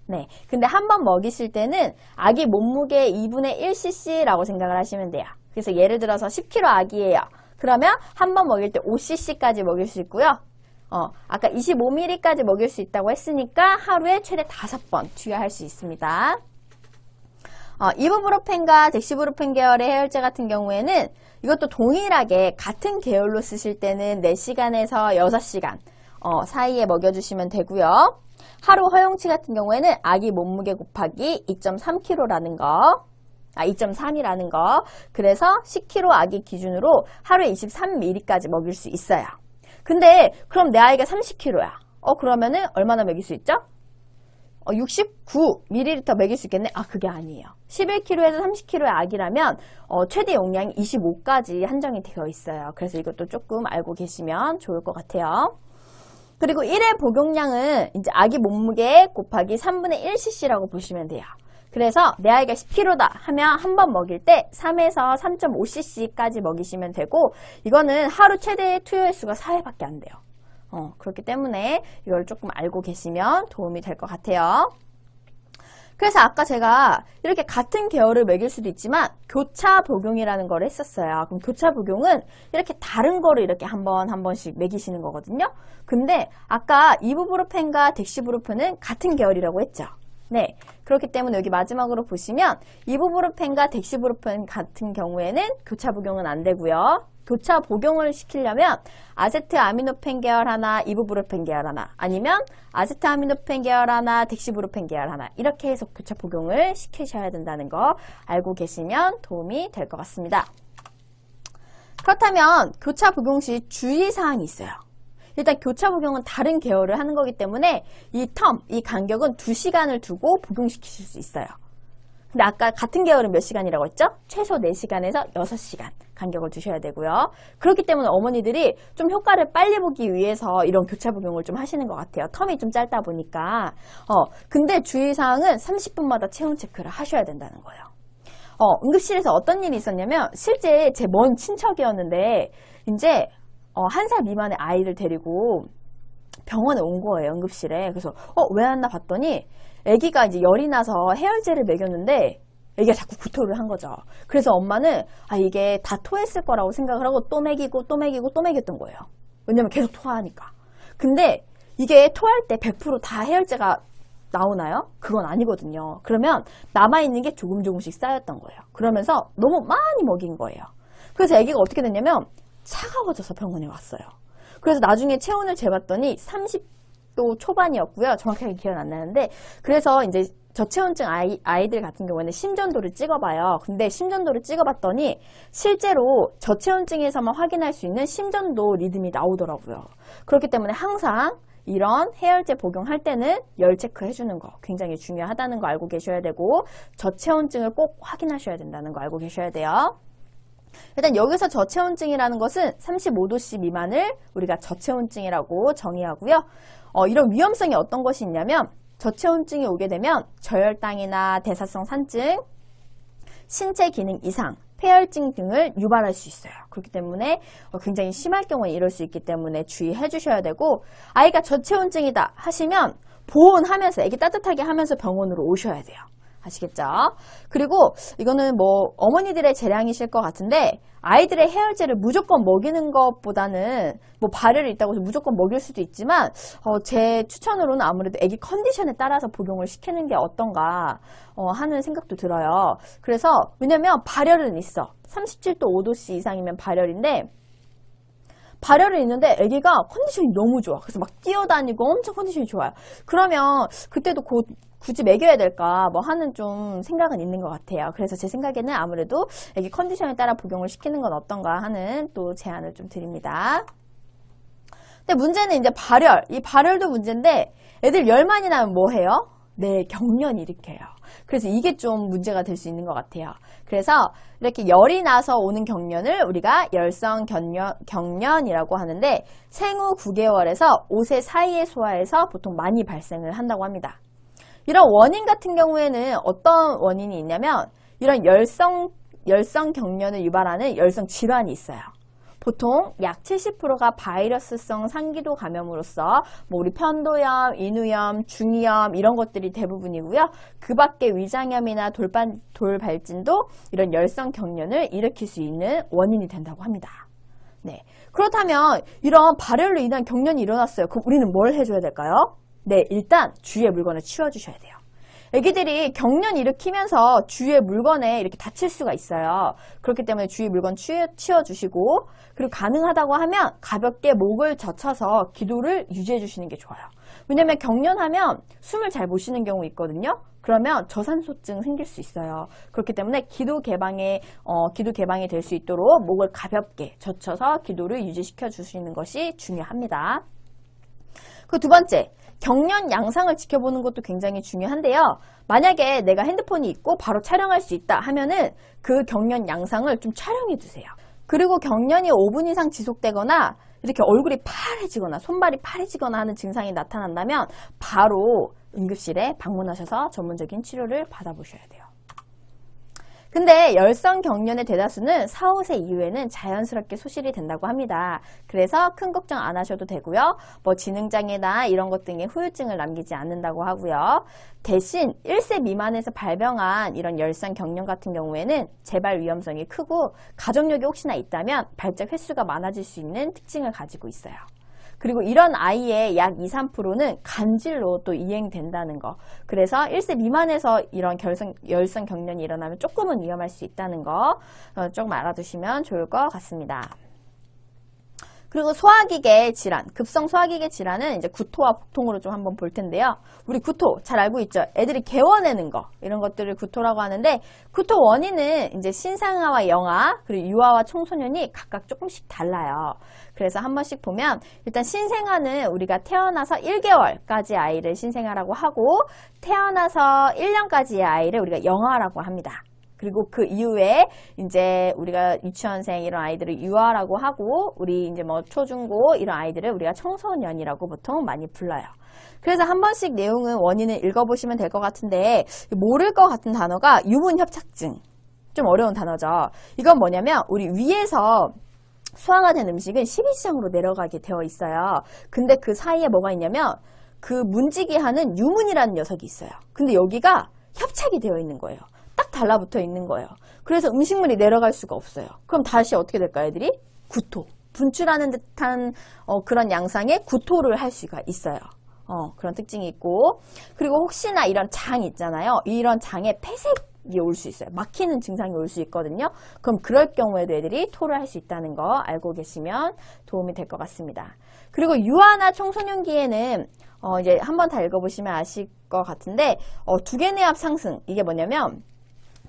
네. 근데 한 번 먹이실 때는 아기 몸무게 2분의 1cc라고 생각을 하시면 돼요. 그래서 예를 들어서 10kg 아기예요. 그러면 한 번 먹일 때 5cc까지 먹일 수 있고요. 아까 25ml까지 먹일 수 있다고 했으니까 하루에 최대 5번 투여할 수 있습니다. 이부브로펜과 덱시브로펜 계열의 해열제 같은 경우에는 이것도 동일하게 같은 계열로 쓰실 때는 4시간에서 6시간 사이에 먹여주시면 되고요. 하루 허용치 같은 경우에는 아기 몸무게 곱하기 2.3kg라는 거, 2.3이라는 거. 그래서 10kg 아기 기준으로 하루에 23ml까지 먹일 수 있어요. 근데 그럼 내 아이가 30kg야. 그러면은 얼마나 먹일 수 있죠? 69ml 먹일 수 있겠네? 그게 아니에요. 11kg에서 30kg의 아기라면 최대 용량이 25까지 한정이 되어 있어요. 그래서 이것도 조금 알고 계시면 좋을 것 같아요. 그리고 1회 복용량은 이제 아기 몸무게 곱하기 3분의 1cc라고 보시면 돼요. 그래서 내 아이가 10kg다 하면 한 번 먹일 때 3에서 3.5cc까지 먹이시면 되고, 이거는 하루 최대 투여 횟수가 4회밖에 안 돼요. 그렇기 때문에 이걸 조금 알고 계시면 도움이 될 것 같아요. 그래서 아까 제가 이렇게 같은 계열을 먹일 수도 있지만 교차 복용이라는 걸 했었어요. 그럼 교차 복용은 이렇게 다른 거를 이렇게 한 번씩 먹이시는 거거든요. 근데 아까 이부브로펜과 덱시브로펜은 같은 계열이라고 했죠. 네, 그렇기 때문에 여기 마지막으로 보시면 이부브루펜과 덱시부루펜 같은 경우에는 교차 복용은 안 되고요. 교차 복용을 시키려면 아세트아미노펜 계열 하나, 이부브루펜 계열 하나, 아니면 아세트아미노펜 계열 하나, 덱시부루펜 계열 하나, 이렇게 해서 교차 복용을 시키셔야 된다는 거 알고 계시면 도움이 될 것 같습니다. 그렇다면 교차 복용 시 주의사항이 있어요. 일단 교차 복용은 다른 계열을 하는 거기 때문에 이 간격은 2시간을 두고 복용시키실 수 있어요. 근데 아까 같은 계열은 몇 시간이라고 했죠? 최소 4시간에서 6시간 간격을 두셔야 되고요. 그렇기 때문에 어머니들이 좀 효과를 빨리 보기 위해서 이런 교차 복용을 좀 하시는 것 같아요. 텀이 좀 짧다 보니까. 근데 주의사항은 30분마다 체온 체크를 하셔야 된다는 거예요. 응급실에서 어떤 일이 있었냐면 실제 제 먼 친척이었는데 이제 1살 미만의 아이를 데리고 병원에 온 거예요, 응급실에. 그래서 왜 왔나 봤더니 아기가 이제 열이 나서 해열제를 먹였는데 아기가 자꾸 구토를 한 거죠. 그래서 엄마는 이게 다 토했을 거라고 생각을 하고 또 먹이고 또 먹이고 또 먹였던 거예요. 왜냐면 계속 토하니까. 근데 이게 토할 때 100% 다 해열제가 나오나요? 그건 아니거든요. 그러면 남아있는 게 조금씩 쌓였던 거예요. 그러면서 너무 많이 먹인 거예요. 그래서 아기가 어떻게 됐냐면 차가워져서 병원에 왔어요. 그래서 나중에 체온을 재봤더니 30도 초반이었고요. 정확하게 기억은 안 나는데 그래서 이제 저체온증 아이들 같은 경우에는 심전도를 찍어봐요. 근데 심전도를 찍어봤더니 실제로 저체온증에서만 확인할 수 있는 심전도 리듬이 나오더라고요. 그렇기 때문에 항상 이런 해열제 복용할 때는 열 체크 해주는 거 굉장히 중요하다는 거 알고 계셔야 되고 저체온증을 꼭 확인하셔야 된다는 거 알고 계셔야 돼요. 일단 여기서 저체온증이라는 것은 35도씨 미만을 우리가 저체온증이라고 정의하고요. 이런 위험성이 어떤 것이 있냐면 저체온증이 오게 되면 저혈당이나 대사성 산증, 신체 기능 이상, 폐혈증 등을 유발할 수 있어요. 그렇기 때문에 굉장히 심할 경우에 이럴 수 있기 때문에 주의해 주셔야 되고 아이가 저체온증이다 하시면 보온하면서 애기 따뜻하게 하면서 병원으로 오셔야 돼요. 아시겠죠? 그리고 이거는 뭐 어머니들의 재량이실 것 같은데 아이들의 해열제를 무조건 먹이는 것보다는 뭐 발열이 있다고 해서 무조건 먹일 수도 있지만 제 추천으로는 아무래도 아기 컨디션에 따라서 복용을 시키는 게 어떤가 하는 생각도 들어요. 그래서 왜냐면 발열은 있어. 37도 5도씨 이상이면 발열인데 발열은 있는데 아기가 컨디션이 너무 좋아. 그래서 막 뛰어다니고 엄청 컨디션이 좋아요. 그러면 그때도 굳이 먹여야 될까 뭐 하는 좀 생각은 있는 것 같아요. 그래서 제 생각에는 아무래도 아기 컨디션에 따라 복용을 시키는 건 어떤가 하는 또 제안을 좀 드립니다. 근데 문제는 이제 발열. 이 발열도 문제인데 애들 열 많이 나면 뭐 해요? 네, 경련 일으켜요. 그래서 이게 좀 문제가 될 수 있는 것 같아요. 그래서 이렇게 열이 나서 오는 경련을 우리가 열성 경련이라고 하는데 생후 9개월에서 5세 사이의 소아에서 보통 많이 발생을 한다고 합니다. 이런 원인 같은 경우에는 어떤 원인이 있냐면 이런 열성 경련을 유발하는 열성 질환이 있어요. 보통 약 70%가 바이러스성 상기도 감염으로써 뭐 우리 편도염, 인후염, 중이염 이런 것들이 대부분이고요. 그 밖에 위장염이나 돌발진도 이런 열성 경련을 일으킬 수 있는 원인이 된다고 합니다. 네. 그렇다면 이런 발열로 인한 경련이 일어났어요. 그럼 우리는 뭘 해줘야 될까요? 네, 일단 주위의 물건을 치워주셔야 돼요. 애기들이 경련 일으키면서 주위의 물건에 이렇게 다칠 수가 있어요. 그렇기 때문에 주위 물건 치워주시고 그리고 가능하다고 하면 가볍게 목을 젖혀서 기도를 유지해 주시는 게 좋아요. 왜냐면 경련하면 숨을 잘 못 쉬는 경우 있거든요. 그러면 저산소증 생길 수 있어요. 그렇기 때문에 기도 개방이 될 수 있도록 목을 가볍게 젖혀서 기도를 유지시켜 주시는 것이 중요합니다. 그 두 번째, 경련 양상을 지켜보는 것도 굉장히 중요한데요. 만약에 내가 핸드폰이 있고 바로 촬영할 수 있다 하면은 그 경련 양상을 좀 촬영해 두세요. 그리고 경련이 5분 이상 지속되거나 이렇게 얼굴이 파래지거나 손발이 파래지거나 하는 증상이 나타난다면 바로 응급실에 방문하셔서 전문적인 치료를 받아보셔야 돼요. 근데 열성 경련의 대다수는 4, 5세 이후에는 자연스럽게 소실이 된다고 합니다. 그래서 큰 걱정 안 하셔도 되고요. 뭐 지능장애나 이런 것 등의 후유증을 남기지 않는다고 하고요. 대신 1세 미만에서 발병한 이런 열성 경련 같은 경우에는 재발 위험성이 크고 가족력이 혹시나 있다면 발작 횟수가 많아질 수 있는 특징을 가지고 있어요. 그리고 이런 아이의 약 2, 3%는 간질로 또 이행된다는 거. 그래서 1세 미만에서 이런 열성 경련이 일어나면 조금은 위험할 수 있다는 거 조금 알아두시면 좋을 것 같습니다. 그리고 소화기계 질환, 급성 소화기계 질환은 이제 구토와 복통으로 좀 한번 볼 텐데요. 우리 구토 잘 알고 있죠? 애들이 개워내는 거, 이런 것들을 구토라고 하는데, 구토 원인은 이제 신생아와 영아, 그리고 유아와 청소년이 각각 조금씩 달라요. 그래서 한 번씩 보면, 일단 신생아는 우리가 태어나서 1개월까지 아이를 신생아라고 하고, 태어나서 1년까지의 아이를 우리가 영아라고 합니다. 그리고 그 이후에 이제 우리가 유치원생 이런 아이들을 유아라고 하고, 우리 이제 뭐 초중고 이런 아이들을 우리가 청소년이라고 보통 많이 불러요. 그래서 한 번씩 내용은 원인을 읽어보시면 될 것 같은데, 모를 것 같은 단어가 유문협착증. 좀 어려운 단어죠. 이건 뭐냐면 우리 위에서 소화가 된 음식은 십이지장으로 내려가게 되어 있어요. 근데 그 사이에 뭐가 있냐면 그 문지기 하는 유문이라는 녀석이 있어요. 근데 여기가 협착이 되어 있는 거예요. 딱 달라붙어 있는 거예요. 그래서 음식물이 내려갈 수가 없어요. 그럼 다시 어떻게 될까요, 애들이? 구토. 분출하는 듯한 그런 양상의 구토를 할 수가 있어요. 그런 특징이 있고, 그리고 혹시나 이런 장 있잖아요. 이런 장에 폐색이 올 수 있어요. 막히는 증상이 올 수 있거든요. 그럼 그럴 경우에도 애들이 토를 할 수 있다는 거 알고 계시면 도움이 될 것 같습니다. 그리고 유아나 청소년기에는 이제 한번 다 읽어보시면 아실 것 같은데, 두개내압 상승. 이게 뭐냐면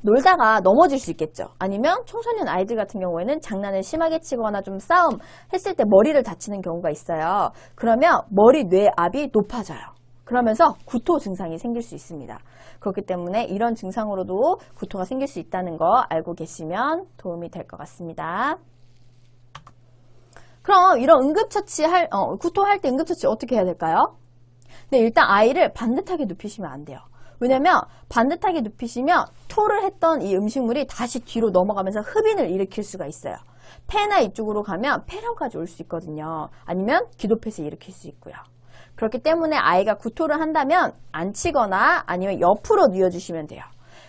놀다가 넘어질 수 있겠죠. 아니면 청소년 아이들 같은 경우에는 장난을 심하게 치거나 좀 싸움 했을 때 머리를 다치는 경우가 있어요. 그러면 머리 뇌압이 높아져요. 그러면서 구토 증상이 생길 수 있습니다. 그렇기 때문에 이런 증상으로도 구토가 생길 수 있다는 거 알고 계시면 도움이 될 것 같습니다. 그럼 이런 구토할 때 응급처치 어떻게 해야 될까요? 네, 일단 아이를 반듯하게 눕히시면 안 돼요. 왜냐면 반듯하게 눕히시면 토를 했던 이 음식물이 다시 뒤로 넘어가면서 흡인을 일으킬 수가 있어요. 폐나 이쪽으로 가면 폐렴까지 올 수 있거든요. 아니면 기도폐쇄 일으킬 수 있고요. 그렇기 때문에 아이가 구토를 한다면 앉히거나 아니면 옆으로 뉘어주시면 돼요.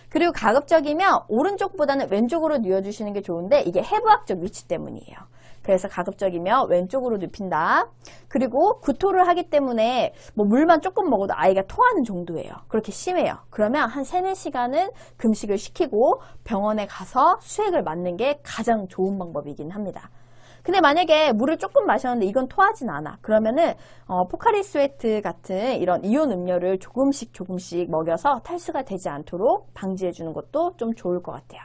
그리고 가급적이면 오른쪽보다는 왼쪽으로 뉘어주시는 게 좋은데 이게 해부학적 위치 때문이에요. 그래서 가급적이면 왼쪽으로 눕힌다. 그리고 구토를 하기 때문에 뭐 물만 조금 먹어도 아이가 토하는 정도예요. 그렇게 심해요. 그러면 한 3, 4시간은 금식을 시키고 병원에 가서 수액을 맞는 게 가장 좋은 방법이긴 합니다. 근데 만약에 물을 조금 마셨는데 이건 토하진 않아. 그러면은 포카리 스웨트 같은 이런 이온 음료를 조금씩 먹여서 탈수가 되지 않도록 방지해 주는 것도 좀 좋을 것 같아요.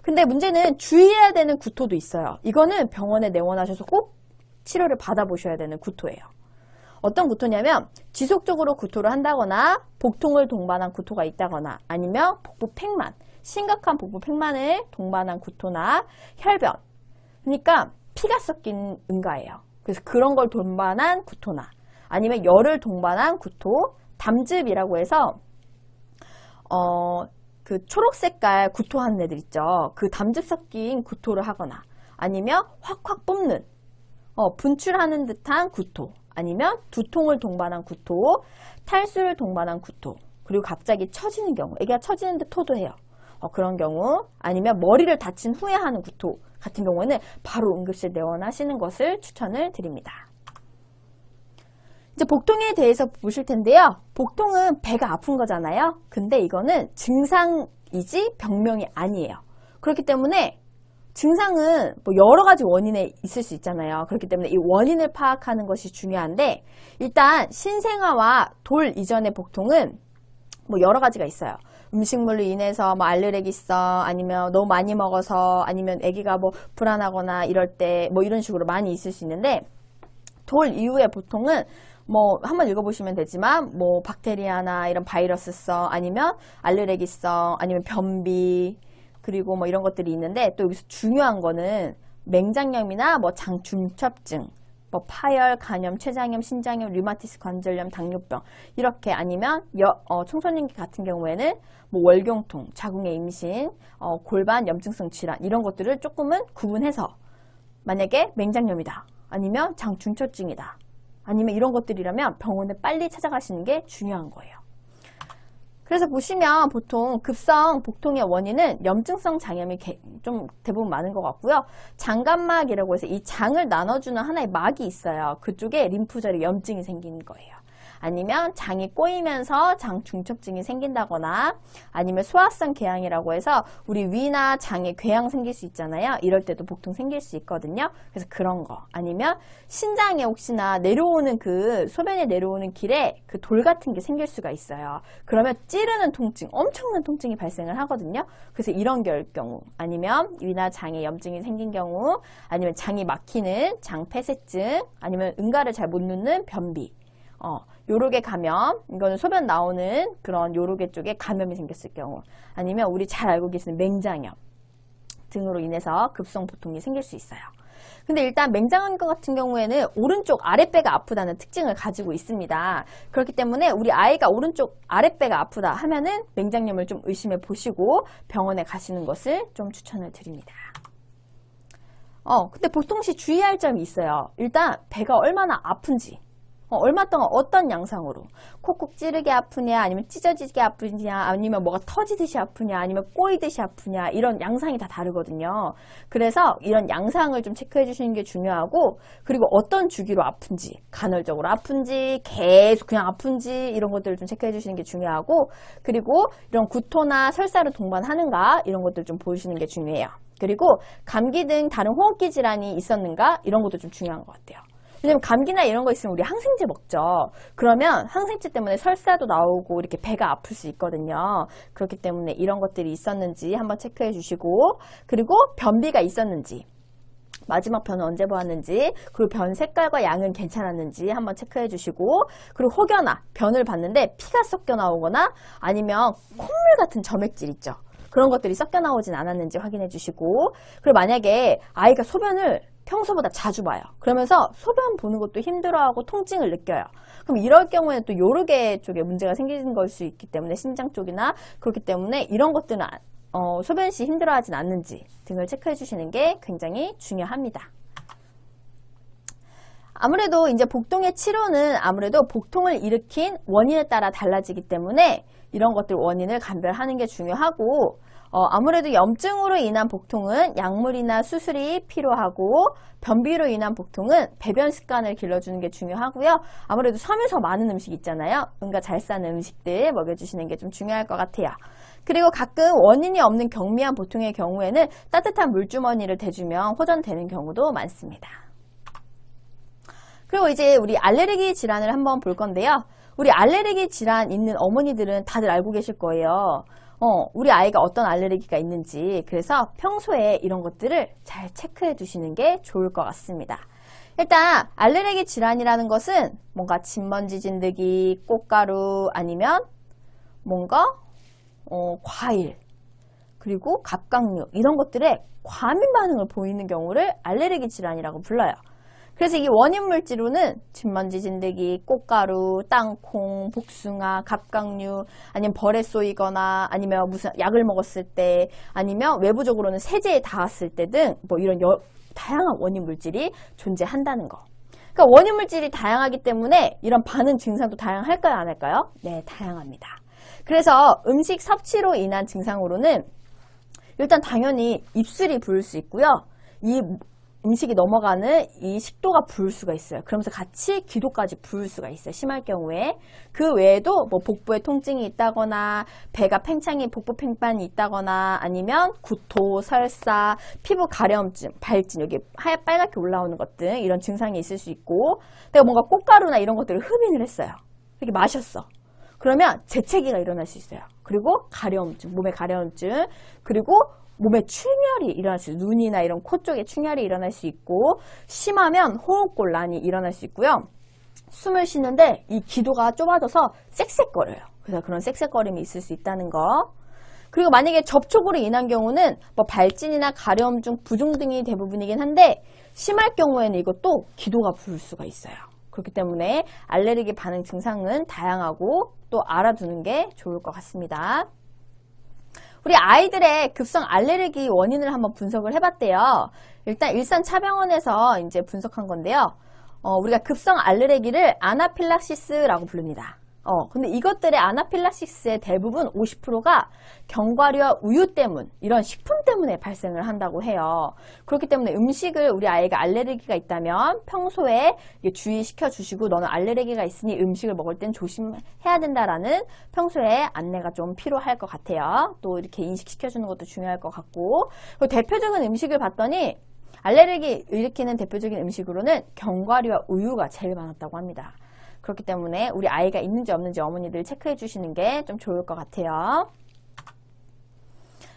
근데 문제는 주의해야 되는 구토도 있어요. 이거는 병원에 내원하셔서 꼭 치료를 받아보셔야 되는 구토예요. 어떤 구토냐면 지속적으로 구토를 한다거나 복통을 동반한 구토가 있다거나 아니면 복부 팽만, 심각한 복부 팽만을 동반한 구토나 혈변, 그러니까 피가 섞인 응가예요. 그래서 그런 걸 동반한 구토나 아니면 열을 동반한 구토, 담즙이라고 해서 그 초록 색깔 구토하는 애들 있죠. 그 담즙 섞인 구토를 하거나 아니면 확확 뿜는 분출하는 듯한 구토 아니면 두통을 동반한 구토, 탈수를 동반한 구토 그리고 갑자기 처지는 경우 애기가 처지는데 토도 해요. 그런 경우 아니면 머리를 다친 후에 하는 구토 같은 경우에는 바로 응급실 내원하시는 것을 추천을 드립니다. 이제 복통에 대해서 보실 텐데요. 복통은 배가 아픈 거잖아요. 근데 이거는 증상이지 병명이 아니에요. 그렇기 때문에 증상은 뭐 여러 가지 원인에 있을 수 있잖아요. 그렇기 때문에 이 원인을 파악하는 것이 중요한데 일단 신생아와 돌 이전의 복통은 뭐 여러 가지가 있어요. 음식물로 인해서 뭐 알레르기성 아니면 너무 많이 먹어서 아니면 아기가 뭐 불안하거나 이럴 때 뭐 이런 식으로 많이 있을 수 있는데 돌 이후의 보통은 뭐 한번 읽어보시면 되지만 뭐 박테리아나 이런 바이러스성 아니면 알레르기성 아니면 변비 그리고 뭐 이런 것들이 있는데 또 여기서 중요한 거는 맹장염이나 뭐 장중첩증 뭐 파열, 간염, 췌장염, 신장염, 류마티스 관절염, 당뇨병 이렇게 아니면 청소년기 같은 경우에는 뭐 월경통, 자궁의 임신, 골반 염증성 질환 이런 것들을 조금은 구분해서 만약에 맹장염이다 아니면 장중첩증이다 아니면 이런 것들이라면 병원에 빨리 찾아가시는 게 중요한 거예요. 그래서 보시면 보통 급성 복통의 원인은 염증성 장염이 좀 대부분 많은 것 같고요. 장간막이라고 해서 이 장을 나눠주는 하나의 막이 있어요. 그쪽에 림프절에 염증이 생기는 거예요. 아니면 장이 꼬이면서 장 중첩증이 생긴다거나 아니면 소화성 궤양이라고 해서 우리 위나 장에 궤양 생길 수 있잖아요. 이럴 때도 복통 생길 수 있거든요. 그래서 그런 거 아니면 신장에 혹시나 내려오는 그 소변에 내려오는 길에 그 돌 같은 게 생길 수가 있어요. 그러면 찌르는 통증, 엄청난 통증이 발생을 하거든요. 그래서 이런 경우 아니면 위나 장에 염증이 생긴 경우 아니면 장이 막히는 장폐쇄증 아니면 응가를 잘 못 누는 변비 요로게 감염, 이거는 소변 나오는 그런 요로게 쪽에 감염이 생겼을 경우 아니면 우리 잘 알고 계시는 맹장염 등으로 인해서 급성 복통이 생길 수 있어요. 근데 일단 맹장염 같은 경우에는 오른쪽 아랫배가 아프다는 특징을 가지고 있습니다. 그렇기 때문에 우리 아이가 오른쪽 아랫배가 아프다 하면은 맹장염을 좀 의심해 보시고 병원에 가시는 것을 좀 추천을 드립니다. 근데 복통 시 주의할 점이 있어요. 일단 배가 얼마나 아픈지 얼마 동안 어떤 양상으로 콕콕 찌르게 아프냐 아니면 찢어지게 아프냐 아니면 뭐가 터지듯이 아프냐 아니면 꼬이듯이 아프냐 이런 양상이 다 다르거든요. 그래서 이런 양상을 좀 체크해 주시는 게 중요하고 그리고 어떤 주기로 아픈지 간헐적으로 아픈지 계속 그냥 아픈지 이런 것들을 좀 체크해 주시는 게 중요하고 그리고 이런 구토나 설사를 동반하는가 이런 것들 좀 보시는 게 중요해요. 그리고 감기 등 다른 호흡기 질환이 있었는가 이런 것도 좀 중요한 것 같아요. 왜냐면 감기나 이런 거 있으면 우리 항생제 먹죠. 그러면 항생제 때문에 설사도 나오고 이렇게 배가 아플 수 있거든요. 그렇기 때문에 이런 것들이 있었는지 한번 체크해 주시고 그리고 변비가 있었는지 마지막 변은 언제 보았는지 그리고 변 색깔과 양은 괜찮았는지 한번 체크해 주시고 그리고 혹여나 변을 봤는데 피가 섞여 나오거나 아니면 콧물 같은 점액질 있죠. 그런 것들이 섞여 나오진 않았는지 확인해 주시고 그리고 만약에 아이가 소변을 평소보다 자주 봐요. 그러면서 소변 보는 것도 힘들어하고 통증을 느껴요. 그럼 이럴 경우에는 또 요르게 쪽에 문제가 생기는 걸 수 있기 때문에 신장 쪽이나 그렇기 때문에 이런 것들은 소변 시 힘들어하진 않는지 등을 체크해 주시는 게 굉장히 중요합니다. 아무래도 이제 복통의 치료는 아무래도 복통을 일으킨 원인에 따라 달라지기 때문에 이런 것들 원인을 감별하는 게 중요하고 아무래도 염증으로 인한 복통은 약물이나 수술이 필요하고 변비로 인한 복통은 배변 습관을 길러주는 게 중요하고요. 아무래도 섬유소 많은 음식 있잖아요. 응가 잘 싸는 음식들 먹여주시는 게 좀 중요할 것 같아요. 그리고 가끔 원인이 없는 경미한 복통의 경우에는 따뜻한 물주머니를 대주면 호전되는 경우도 많습니다. 그리고 이제 우리 알레르기 질환을 한번 볼 건데요. 우리 알레르기 질환 있는 어머니들은 다들 알고 계실 거예요. 우리 아이가 어떤 알레르기가 있는지 그래서 평소에 이런 것들을 잘 체크해 두시는 게 좋을 것 같습니다. 일단 알레르기 질환이라는 것은 뭔가 진먼지 진드기, 꽃가루 아니면 뭔가 과일 그리고 갑각류 이런 것들에 과민 반응을 보이는 경우를 알레르기 질환이라고 불러요. 그래서 이 원인 물질로는 진먼지 진드기, 꽃가루, 땅콩, 복숭아, 갑각류, 아니면 벌에 쏘이거나 아니면 무슨 약을 먹었을 때 아니면 외부적으로는 세제에 닿았을 때 등 뭐 이런 다양한 원인 물질이 존재한다는 거. 그러니까 원인 물질이 다양하기 때문에 이런 반응 증상도 다양할까요, 안 할까요? 네, 다양합니다. 그래서 음식 섭취로 인한 증상으로는 일단 당연히 입술이 부을 수 있고요. 이 음식이 넘어가는 이 식도가 부을 수가 있어요. 그러면서 같이 기도까지 부을 수가 있어요. 심할 경우에. 그 외에도 뭐 복부에 통증이 있다거나 배가 팽창이 복부 팽판이 있다거나 아니면 구토, 설사, 피부 가려움증, 발진 여기 빨갛게 올라오는 것 등 이런 증상이 있을 수 있고 내가 뭔가 꽃가루나 이런 것들을 흡인을 했어요. 이렇게 마셨어. 그러면 재채기가 일어날 수 있어요. 그리고 가려움증, 몸의 가려움증 그리고 몸에 충혈이 일어날 수 있어요. 눈이나 이런 코 쪽에 충혈이 일어날 수 있고 심하면 호흡곤란이 일어날 수 있고요. 숨을 쉬는데 이 기도가 좁아져서 쌕쌕거려요. 그래서 그런 쌕쌕거림이 있을 수 있다는 거. 그리고 만약에 접촉으로 인한 경우는 뭐 발진이나 가려움증, 부종 등이 대부분이긴 한데 심할 경우에는 이것도 기도가 부을 수가 있어요. 그렇기 때문에 알레르기 반응 증상은 다양하고 또 알아두는 게 좋을 것 같습니다. 우리 아이들의 급성 알레르기 원인을 한번 분석을 해봤대요. 일단 일산차병원에서 이제 분석한 건데요. 우리가 급성 알레르기를 아나필락시스라고 부릅니다. 근데 이것들의 아나필락시스의 대부분 50%가 견과류와 우유 때문, 이런 식품 때문에 발생을 한다고 해요. 그렇기 때문에 음식을 우리 아이가 알레르기가 있다면 평소에 주의시켜 주시고 너는 알레르기가 있으니 음식을 먹을 땐 조심해야 된다라는 평소에 안내가 좀 필요할 것 같아요. 또 이렇게 인식시켜 주는 것도 중요할 것 같고, 그리고 대표적인 음식을 봤더니 알레르기 일으키는 대표적인 음식으로는 견과류와 우유가 제일 많았다고 합니다. 그렇기 때문에 우리 아이가 있는지 없는지 어머니들 체크해 주시는 게 좀 좋을 것 같아요.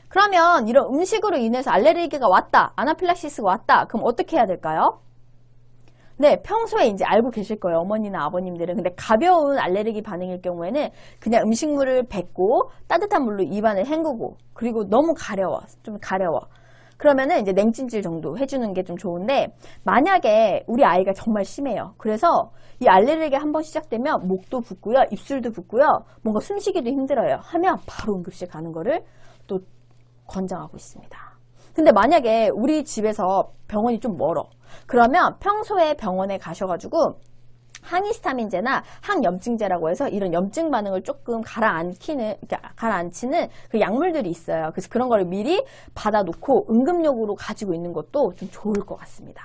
그러면 이런 음식으로 인해서 알레르기가 왔다, 아나필락시스가 왔다, 그럼 어떻게 해야 될까요? 네, 평소에 이제 알고 계실 거예요, 어머니나 아버님들은. 근데 가벼운 알레르기 반응일 경우에는 그냥 음식물을 뱉고 따뜻한 물로 입안을 헹구고, 그리고 너무 좀 가려워. 그러면은 이제 냉찜질 정도 해주는 게 좀 좋은데, 만약에 우리 아이가 정말 심해요. 그래서 이 알레르기가 한번 시작되면 목도 붓고요, 입술도 붓고요, 뭔가 숨쉬기도 힘들어요. 하면 바로 응급실 가는 거를 또 권장하고 있습니다. 근데 만약에 우리 집에서 병원이 좀 멀어. 그러면 평소에 병원에 가셔가지고 항히스타민제나 항염증제라고 해서 이런 염증 반응을 조금 가라앉히는 그 약물들이 있어요. 그래서 그런 거를 미리 받아놓고 응급용으로 가지고 있는 것도 좀 좋을 것 같습니다.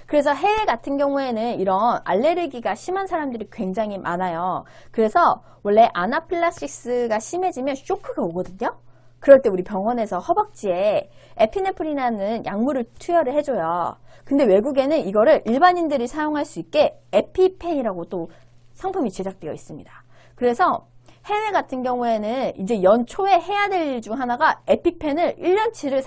그래서 해외 같은 경우에는 이런 알레르기가 심한 사람들이 굉장히 많아요. 그래서 원래 아나필락시스가 심해지면 쇼크가 오거든요. 그럴 때 우리 병원에서 허벅지에 에피네프린이라는 약물을 투여를 해줘요. 근데 외국에는 이거를 일반인들이 사용할 수 있게 에피펜이라고 또 상품이 제작되어 있습니다. 그래서 해외 같은 경우에는 이제 연초에 해야 될 일 중 하나가 에피펜을 1년치를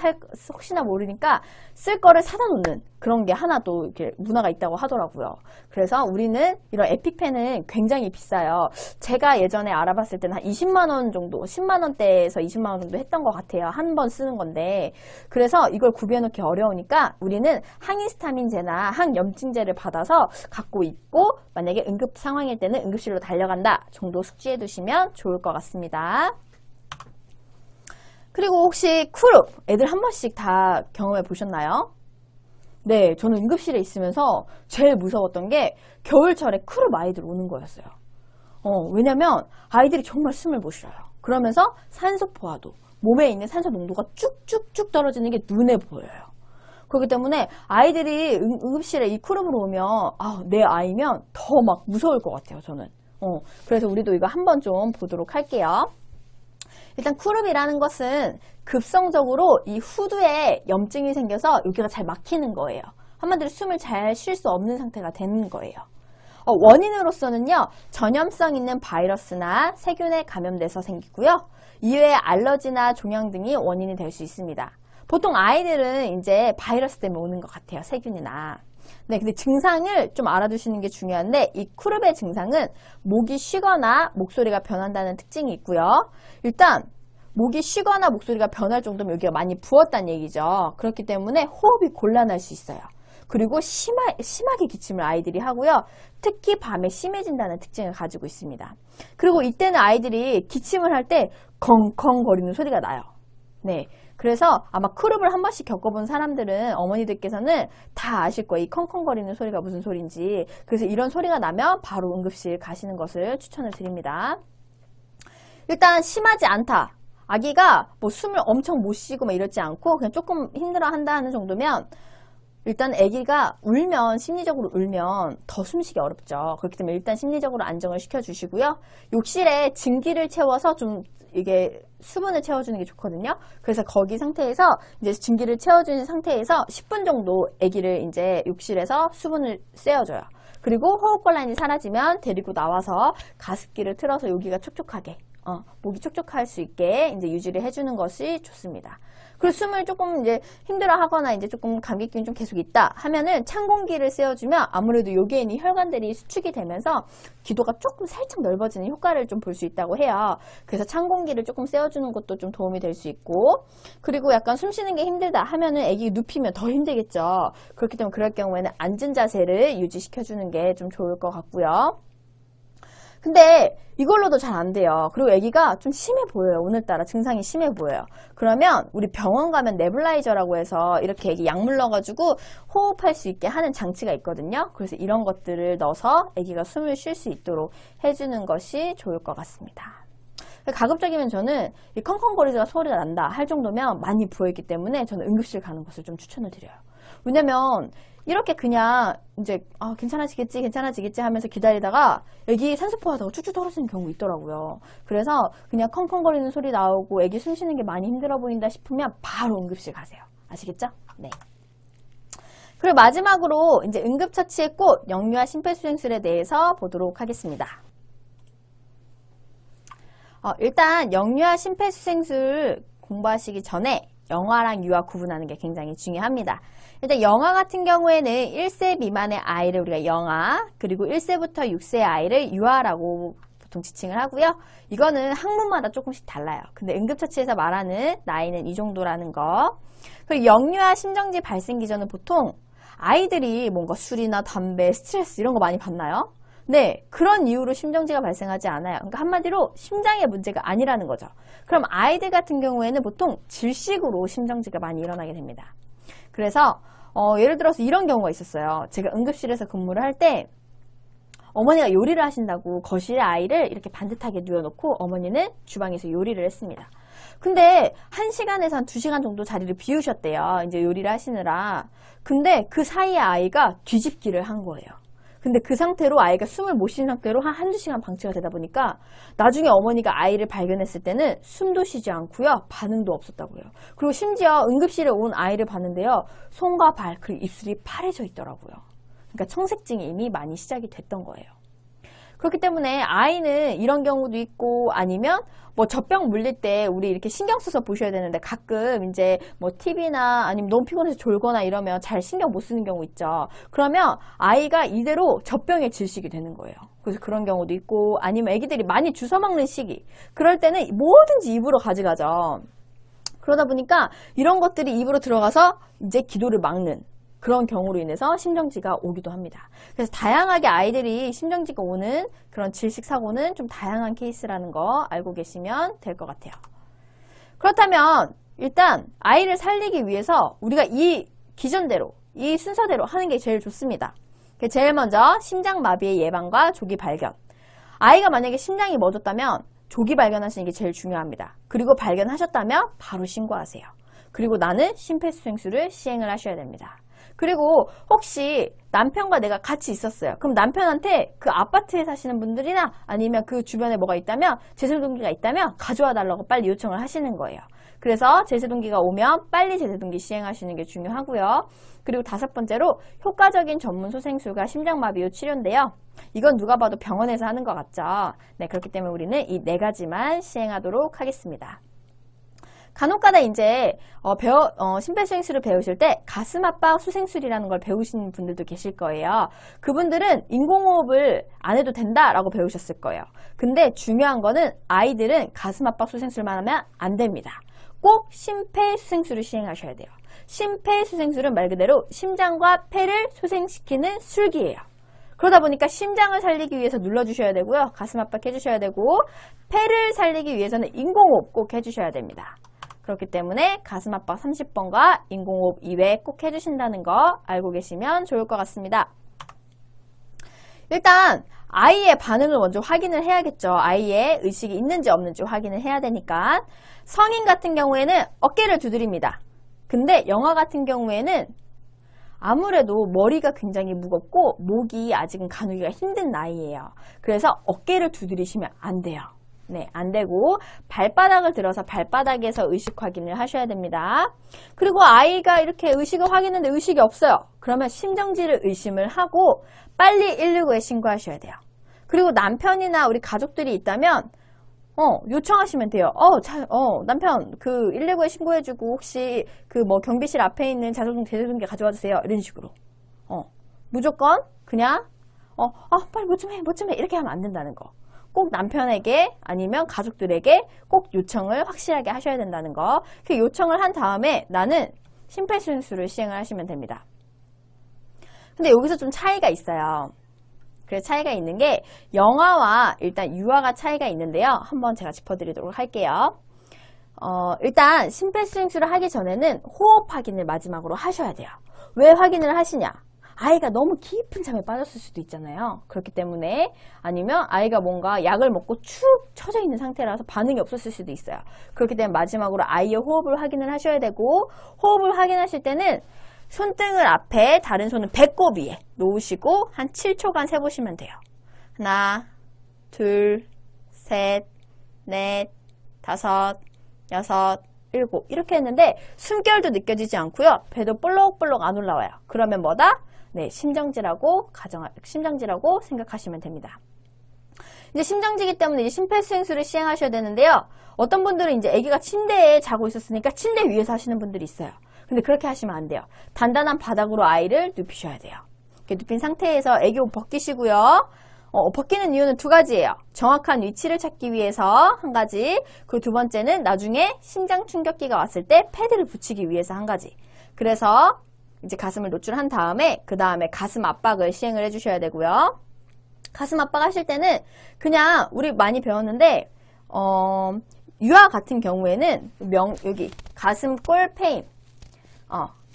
혹시나 모르니까 쓸 거를 사다 놓는 그런 게 하나 또 이렇게 문화가 있다고 하더라고요. 그래서 우리는 이런 에피펜은 굉장히 비싸요. 제가 예전에 알아봤을 때는 한 20만 원 정도, 10만 원대에서 20만 원 정도 했던 것 같아요. 한 번 쓰는 건데. 그래서 이걸 구비해놓기 어려우니까 우리는 항히스타민제나 항염증제를 받아서 갖고 있고, 만약에 응급 상황일 때는 응급실로 달려간다 정도 숙지해 두시면 좋을 것 같습니다. 그리고 혹시 쿠룹, 애들 한 번씩 다 경험해 보셨나요? 네, 저는 응급실에 있으면서 제일 무서웠던 게 겨울철에 쿠룹 아이들 오는 거였어요. 왜냐면 아이들이 정말 숨을 못 쉬어요. 그러면서 산소 포화도, 몸에 있는 산소 농도가 쭉쭉쭉 떨어지는 게 눈에 보여요. 그렇기 때문에 아이들이 응급실에 이 쿠룹으로 오면 내 아이면 더 막 무서울 것 같아요, 저는. 그래서 우리도 이거 한번 좀 보도록 할게요. 일단 쿠룹이라는 것은 급성적으로 이 후두에 염증이 생겨서 여기가 잘 막히는 거예요. 한마디로 숨을 잘 쉴 수 없는 상태가 되는 거예요. 원인으로서는요, 전염성 있는 바이러스나 세균에 감염돼서 생기고요. 이외에 알러지나 종양 등이 원인이 될 수 있습니다. 보통 아이들은 이제 바이러스 때문에 오는 것 같아요, 세균이나. 네, 근데 증상을 좀 알아두시는 게 중요한데, 이 쿠룹의 증상은 목이 쉬거나 목소리가 변한다는 특징이 있고요. 일단 목이 쉬거나 목소리가 변할 정도면 여기가 많이 부었다는 얘기죠. 그렇기 때문에 호흡이 곤란할 수 있어요. 그리고 심하게 기침을 아이들이 하고요. 특히 밤에 심해진다는 특징을 가지고 있습니다. 그리고 이때는 아이들이 기침을 할 때 컹컹거리는 소리가 나요. 네. 그래서 아마 쿠룹을 한 번씩 겪어본 사람들은, 어머니들께서는 다 아실 거예요. 이 컹컹거리는 소리가 무슨 소리인지. 그래서 이런 소리가 나면 바로 응급실 가시는 것을 추천을 드립니다. 일단 심하지 않다. 아기가 뭐 숨을 엄청 못 쉬고 막 이러지 않고 그냥 조금 힘들어 한다 하는 정도면, 일단 아기가 울면, 심리적으로 울면 더 숨쉬기 어렵죠. 그렇기 때문에 일단 심리적으로 안정을 시켜주시고요. 욕실에 증기를 채워서 좀 이게 수분을 채워주는 게 좋거든요. 그래서 거기 상태에서 이제 증기를 채워주는 상태에서 10분 정도 아기를 이제 욕실에서 수분을 쐬어줘요. 그리고 호흡곤란이 사라지면 데리고 나와서 가습기를 틀어서 여기가 촉촉하게, 목이 촉촉할 수 있게 이제 유지를 해주는 것이 좋습니다. 그리고 숨을 조금 이제 힘들어 하거나 이제 조금 감기균이 좀 계속 있다 하면은 찬 공기를 쐬어주면 아무래도 여기에 있는 혈관들이 수축이 되면서 기도가 조금 살짝 넓어지는 효과를 좀 볼 수 있다고 해요. 그래서 찬 공기를 조금 쐬어주는 것도 좀 도움이 될 수 있고, 그리고 약간 숨 쉬는 게 힘들다 하면은 아기 눕히면 더 힘들겠죠. 그렇기 때문에 그럴 경우에는 앉은 자세를 유지시켜주는 게 좀 좋을 것 같고요. 근데 이걸로도 잘 안 돼요. 그리고 아기가 좀 심해 보여요. 오늘따라 증상이 심해 보여요. 그러면 우리 병원 가면 네블라이저라고 해서 이렇게 아기 약물 넣어가지고 호흡할 수 있게 하는 장치가 있거든요. 그래서 이런 것들을 넣어서 아기가 숨을 쉴 수 있도록 해주는 것이 좋을 것 같습니다. 가급적이면 저는 이 컹컹거리가 소리가 난다 할 정도면 많이 부어있기 때문에 저는 응급실 가는 것을 좀 추천을 드려요. 왜냐면 이렇게 그냥 이제 괜찮아지겠지 하면서 기다리다가 애기 산소포 하다가 쭉쭉 떨어지는 경우 있더라고요. 그래서 그냥 컹컹거리는 소리 나오고 애기 숨 쉬는 게 많이 힘들어 보인다 싶으면 바로 응급실 가세요. 아시겠죠? 네. 그리고 마지막으로 이제 응급처치의 꽃 영유아 심폐소생술에 대해서 보도록 하겠습니다. 일단 영유아 심폐소생술 공부하시기 전에 영아랑 유아 구분하는 게 굉장히 중요합니다. 일단 영아 같은 경우에는 1세 미만의 아이를 우리가 영아, 그리고 1세부터 6세 아이를 유아라고 보통 지칭을 하고요. 이거는 학문마다 조금씩 달라요. 근데 응급처치에서 말하는 나이는 이 정도라는 거. 그리고 영유아 심정지 발생 기전은 보통 아이들이 뭔가 술이나 담배, 스트레스 이런 거 많이 받나요? 네, 그런 이유로 심정지가 발생하지 않아요. 그러니까 한마디로 심장의 문제가 아니라는 거죠. 그럼 아이들 같은 경우에는 보통 질식으로 심정지가 많이 일어나게 됩니다. 그래서 예를 들어서 이런 경우가 있었어요. 제가 응급실에서 근무를 할 때 어머니가 요리를 하신다고 거실에 아이를 이렇게 반듯하게 누워놓고 어머니는 주방에서 요리를 했습니다. 근데 1시간에서 한 2시간 정도 자리를 비우셨대요. 이제 요리를 하시느라. 근데 그 사이에 아이가 뒤집기를 한 거예요. 근데 그 상태로 아이가 숨을 못 쉰 상태로 한 1~2시간 방치가 되다 보니까 나중에 어머니가 아이를 발견했을 때는 숨도 쉬지 않고요. 반응도 없었다고요. 그리고 심지어 응급실에 온 아이를 봤는데요. 손과 발, 그리고 입술이 파래져 있더라고요. 그러니까 청색증이 이미 많이 시작이 됐던 거예요. 그렇기 때문에 아이는 이런 경우도 있고 아니면 뭐 젖병 물릴 때 우리 이렇게 신경 써서 보셔야 되는데 가끔 이제 뭐 TV나 아니면 너무 피곤해서 졸거나 이러면 잘 신경 못 쓰는 경우 있죠. 그러면 아이가 이대로 젖병에 질식이 되는 거예요. 그래서 그런 경우도 있고 아니면 애기들이 많이 주워 먹는 시기. 그럴 때는 뭐든지 입으로 가져가죠. 그러다 보니까 이런 것들이 입으로 들어가서 이제 기도를 막는 그런 경우로 인해서 심정지가 오기도 합니다. 그래서 다양하게 아이들이 심정지가 오는 그런 질식 사고는 좀 다양한 케이스라는 거 알고 계시면 될 것 같아요. 그렇다면 일단 아이를 살리기 위해서 우리가 이 기전대로, 이 순서대로 하는 게 제일 좋습니다. 제일 먼저 심장마비의 예방과 조기 발견. 아이가 만약에 심장이 멎었다면 조기 발견하시는 게 제일 중요합니다. 그리고 발견하셨다면 바로 신고하세요. 그리고 나는 심폐소생술을 시행을 하셔야 됩니다. 그리고 혹시 남편과 내가 같이 있었어요. 그럼 남편한테 그 아파트에 사시는 분들이나 아니면 그 주변에 뭐가 있다면 제세동기가 있다면 가져와 달라고 빨리 요청을 하시는 거예요. 그래서 제세동기가 오면 빨리 제세동기 시행하시는 게 중요하고요. 그리고 5번째로 효과적인 전문 소생술과 심장마비 후 치료인데요. 이건 누가 봐도 병원에서 하는 것 같죠. 네, 그렇기 때문에 우리는 이 4가지만 시행하도록 하겠습니다. 간혹가다 이제 심폐소생술을 배우실 때 가슴 압박 수생술이라는 걸 배우시는 분들도 계실 거예요. 그분들은 인공호흡을 안 해도 된다라고 배우셨을 거예요. 근데 중요한 거는 아이들은 가슴 압박 수생술만 하면 안 됩니다. 꼭 심폐소생술을 시행하셔야 돼요. 심폐소생술은 말 그대로 심장과 폐를 소생시키는 술기예요. 그러다 보니까 심장을 살리기 위해서 눌러주셔야 되고요. 가슴 압박 해주셔야 되고 폐를 살리기 위해서는 인공호흡 꼭 해주셔야 됩니다. 그렇기 때문에 가슴 압박 30번과 인공호흡 2회 꼭 해주신다는 거 알고 계시면 좋을 것 같습니다. 일단 아이의 반응을 먼저 확인을 해야겠죠. 아이의 의식이 있는지 없는지 확인을 해야 되니까. 성인 같은 경우에는 어깨를 두드립니다. 근데 영아 같은 경우에는 아무래도 머리가 굉장히 무겁고 목이 아직은 가누기가 힘든 나이예요. 그래서 어깨를 두드리시면 안 돼요. 네, 안 되고 발바닥을 들어서 발바닥에서 의식 확인을 하셔야 됩니다. 그리고 아이가 이렇게 의식을 확인했는데 의식이 없어요. 그러면 심정지를 의심을 하고 빨리 119에 신고하셔야 돼요. 그리고 남편이나 우리 가족들이 있다면 요청하시면 돼요. 남편 그 119에 신고해주고 혹시 그 뭐 경비실 앞에 있는 제세동기 가져와 주세요. 이런 식으로. 무조건 그냥 빨리 뭐 좀 해 이렇게 하면 안 된다는 거. 꼭 남편에게 아니면 가족들에게 꼭 요청을 확실하게 하셔야 된다는 거. 그 요청을 한 다음에 나는 심폐소생술을 시행을 하시면 됩니다. 근데 여기서 좀 차이가 있어요. 그래서 차이가 있는 게 영아와 일단 유아가 차이가 있는데요. 한번 제가 짚어드리도록 할게요. 일단 심폐소생술을 하기 전에는 호흡 확인을 마지막으로 하셔야 돼요. 왜 확인을 하시냐? 아이가 너무 깊은 잠에 빠졌을 수도 있잖아요. 그렇기 때문에 아니면 아이가 뭔가 약을 먹고 축 처져 있는 상태라서 반응이 없었을 수도 있어요. 그렇기 때문에 마지막으로 아이의 호흡을 확인을 하셔야 되고 호흡을 확인하실 때는 손등을 앞에 다른 손은 배꼽 위에 놓으시고 한 7초간 세보시면 돼요. 하나, 둘, 셋, 넷, 다섯, 여섯, 일곱 이렇게 했는데 숨결도 느껴지지 않고요. 배도 볼록볼록 안 올라와요. 그러면 뭐다? 네, 심정지라고 생각하시면 됩니다. 이제 심정지기 때문에 이제 심폐소생술을 시행하셔야 되는데요. 어떤 분들은 이제 아기가 침대에 자고 있었으니까 침대 위에서 하시는 분들이 있어요. 근데 그렇게 하시면 안 돼요. 단단한 바닥으로 아이를 눕히셔야 돼요. 이렇게 눕힌 상태에서 아기 옷 벗기시고요. 벗기는 이유는 두 가지예요. 정확한 위치를 찾기 위해서 한 가지, 그리고 두 번째는 나중에 심장 충격기가 왔을 때 패드를 붙이기 위해서 한 가지. 그래서 이제 가슴을 노출한 다음에 그 다음에 가슴 압박을 시행을 해주셔야 되고요. 가슴 압박 하실 때는 그냥 우리 많이 배웠는데 유아 같은 경우에는 여기 가슴골 페임,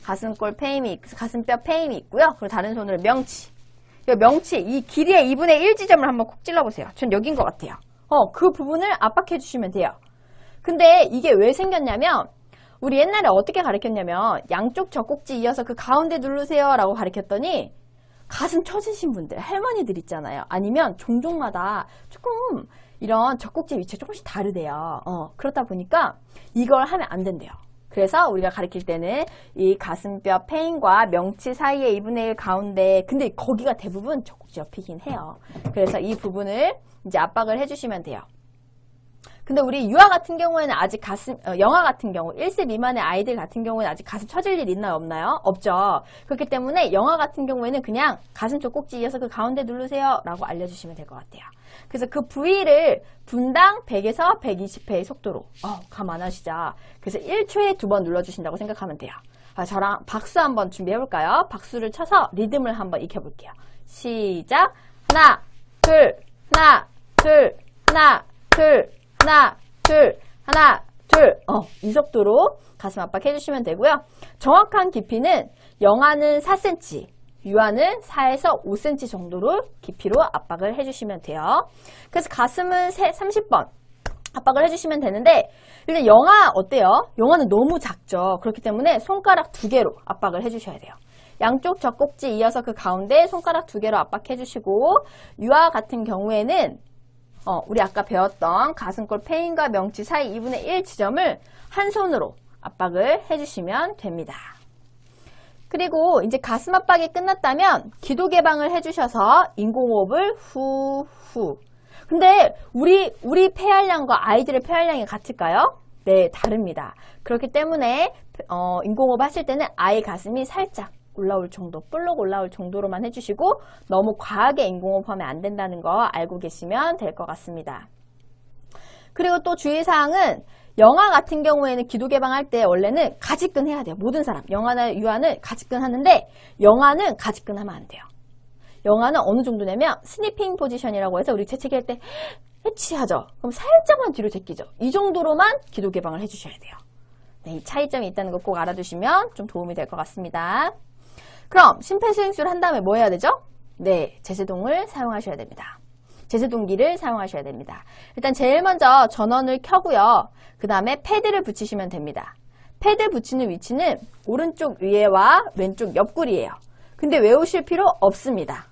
가슴골 페임이 가슴뼈 페임이 있고요. 그리고 다른 손으로 명치. 명치, 이 길이의 2분의 1 지점을 한번 콕 찔러보세요. 전 여긴 것 같아요. 그 부분을 압박해 주시면 돼요. 근데 이게 왜 생겼냐면, 우리 옛날에 어떻게 가르쳤냐면, 양쪽 젖꼭지 이어서 그 가운데 누르세요 라고 가르쳤더니, 가슴 처지신 분들, 할머니들 있잖아요. 아니면 종족마다 조금 이런 젖꼭지 위치가 조금씩 다르대요. 그렇다 보니까 이걸 하면 안 된대요. 그래서 우리가 가르칠 때는 이 가슴뼈 페인과 명치 사이의 2분의 1 가운데, 근데 거기가 대부분 젖꼭지 옆이긴 해요. 그래서 이 부분을 이제 압박을 해주시면 돼요. 근데 우리 유아 같은 경우에는 아직 영아 같은 경우, 1세 미만의 아이들 같은 경우에는 아직 가슴 처질 일 있나요? 없나요? 없죠. 그렇기 때문에 영아 같은 경우에는 그냥 가슴 쪽 꼭지 이어서 그 가운데 누르세요 라고 알려주시면 될 것 같아요. 그래서 그 부위를 분당 100에서 120회의 속도로, 감 안 하시죠? 그래서 1초에 2번 눌러주신다고 생각하면 돼요. 저랑 박수 한번 준비해볼까요? 박수를 쳐서 리듬을 한번 익혀볼게요. 시작! 하나, 둘, 하나, 둘, 하나, 둘, 하나, 둘, 하나, 둘. 이 속도로 가슴 압박해주시면 되고요. 정확한 깊이는 영아는 4cm, 유아는 4에서 5cm 정도로 깊이로 압박을 해주시면 돼요. 그래서 가슴은 30번 압박을 해주시면 되는데, 일단 영아 어때요? 영아는 너무 작죠. 그렇기 때문에 손가락 2개로 압박을 해주셔야 돼요. 양쪽 젖꼭지 이어서 그 가운데 손가락 2개로 압박해주시고, 유아 같은 경우에는 우리 아까 배웠던 가슴골 페인과 명치 사이 2분의 1 지점을 한 손으로 압박을 해주시면 됩니다. 그리고 이제 가슴 압박이 끝났다면 기도 개방을 해주셔서 인공호흡을 후후. 근데 우리 폐활량과 아이들의 폐활량이 같을까요? 네, 다릅니다. 그렇기 때문에 인공호흡 하실 때는 아이 가슴이 살짝 올라올 정도, 볼록 올라올 정도로만 해주시고 너무 과하게 인공호흡하면 안 된다는 거 알고 계시면 될 것 같습니다. 그리고 또 주의사항은 영아 같은 경우에는 기도 개방할 때 원래는 가지끈 해야 돼요. 모든 사람, 영아나 유아는 가지끈 하는데 영아는 가지끈 하면 안 돼요. 영아는 어느 정도냐면 스니핑 포지션이라고 해서 우리 재채기 할 때 해치하죠. 그럼 살짝만 뒤로 제끼죠. 이 정도로만 기도 개방을 해주셔야 돼요. 네, 이 차이점이 있다는 거 꼭 알아두시면 좀 도움이 될 것 같습니다. 그럼 심폐소생술을 한 다음에 뭐 해야 되죠? 네, 제세동을 사용하셔야 됩니다. 제세동기를 사용하셔야 됩니다. 일단 제일 먼저 전원을 켜고요. 그 다음에 패드를 붙이시면 됩니다. 패드 붙이는 위치는 오른쪽 위에와 왼쪽 옆구리예요. 근데 외우실 필요 없습니다.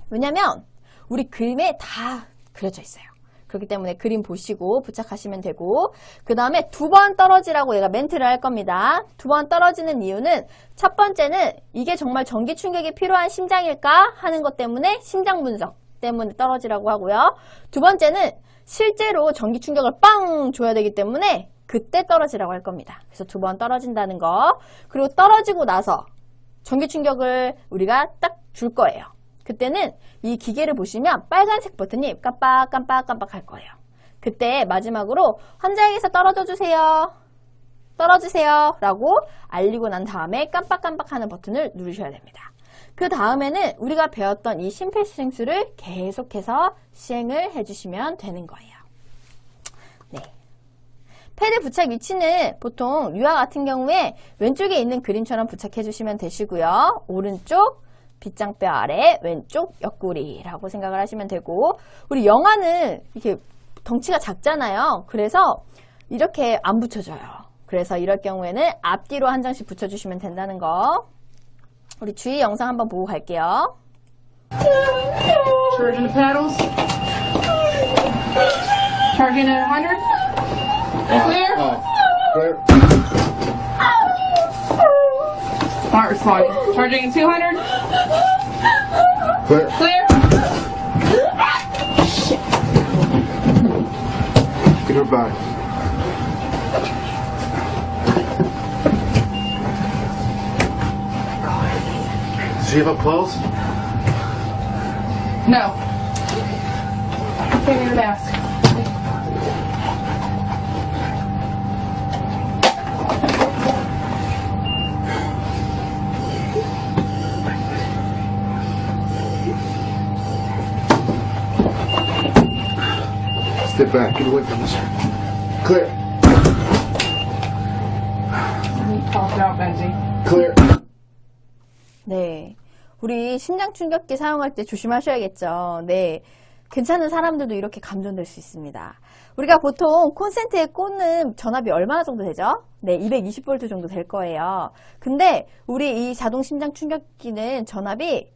왜냐면 우리 그림에 다 그려져 있어요. 그렇기 때문에 그림 보시고 부착하시면 되고, 그 다음에 2번 떨어지라고 얘가 멘트를 할 겁니다. 2번 떨어지는 이유는 첫 번째는 이게 정말 전기 충격이 필요한 심장일까 하는 것 때문에 심장 분석 때문에 떨어지라고 하고요. 두 번째는 실제로 전기 충격을 빵 줘야 되기 때문에 그때 떨어지라고 할 겁니다. 그래서 2번 떨어진다는 거. 그리고 떨어지고 나서 전기 충격을 우리가 딱 줄 거예요. 그때는 이 기계를 보시면 빨간색 버튼이 깜빡깜빡깜빡 할 거예요. 그때 마지막으로 환자에게서 떨어져 주세요. 떨어지세요 라고 알리고 난 다음에 깜빡깜빡 하는 버튼을 누르셔야 됩니다. 그 다음에는 우리가 배웠던 이 심폐시생술을 계속해서 시행을 해주시면 되는 거예요. 네. 패드 부착 위치는 보통 유아 같은 경우에 왼쪽에 있는 그림처럼 부착해 주시면 되시고요. 오른쪽 빗장뼈 아래 왼쪽 옆구리라고 생각을 하시면 되고, 우리 영아는 이렇게 덩치가 작잖아요. 그래서 이렇게 안 붙여져요. 그래서 이럴 경우에는 앞뒤로 한 장씩 붙여주시면 된다는 거. 우리 주의 영상 한번 보고 갈게요. Charging the paddles. Charging at 100. Clear. Clear. Not responding. Charging at 200. Clear. Clear. Get her back. Does she have a pulse? No. Take your mask. Step back. Get away from this. Clear. Toss it out, Benji. Clear. 네. 우리 심장 충격기 사용할 때 조심하셔야겠죠. 네. 괜찮은 사람들도 이렇게 감전될 수 있습니다. 우리가 보통 콘센트에 꽂는 전압이 얼마나 정도 되죠? 네, 220V 정도 될 거예요. 근데 우리 이 자동 심장 충격기는 전압이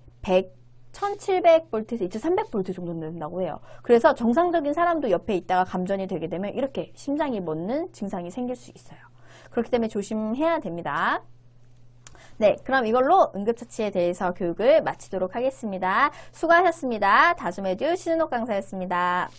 1700V에서 2300V 정도 된다고 해요. 그래서 정상적인 사람도 옆에 있다가 감전이 되게 되면 이렇게 심장이 멎는 증상이 생길 수 있어요. 그렇기 때문에 조심해야 됩니다. 네, 그럼 이걸로 응급처치에 대해서 교육을 마치도록 하겠습니다. 수고하셨습니다. 다솜에듀 신은옥 강사였습니다.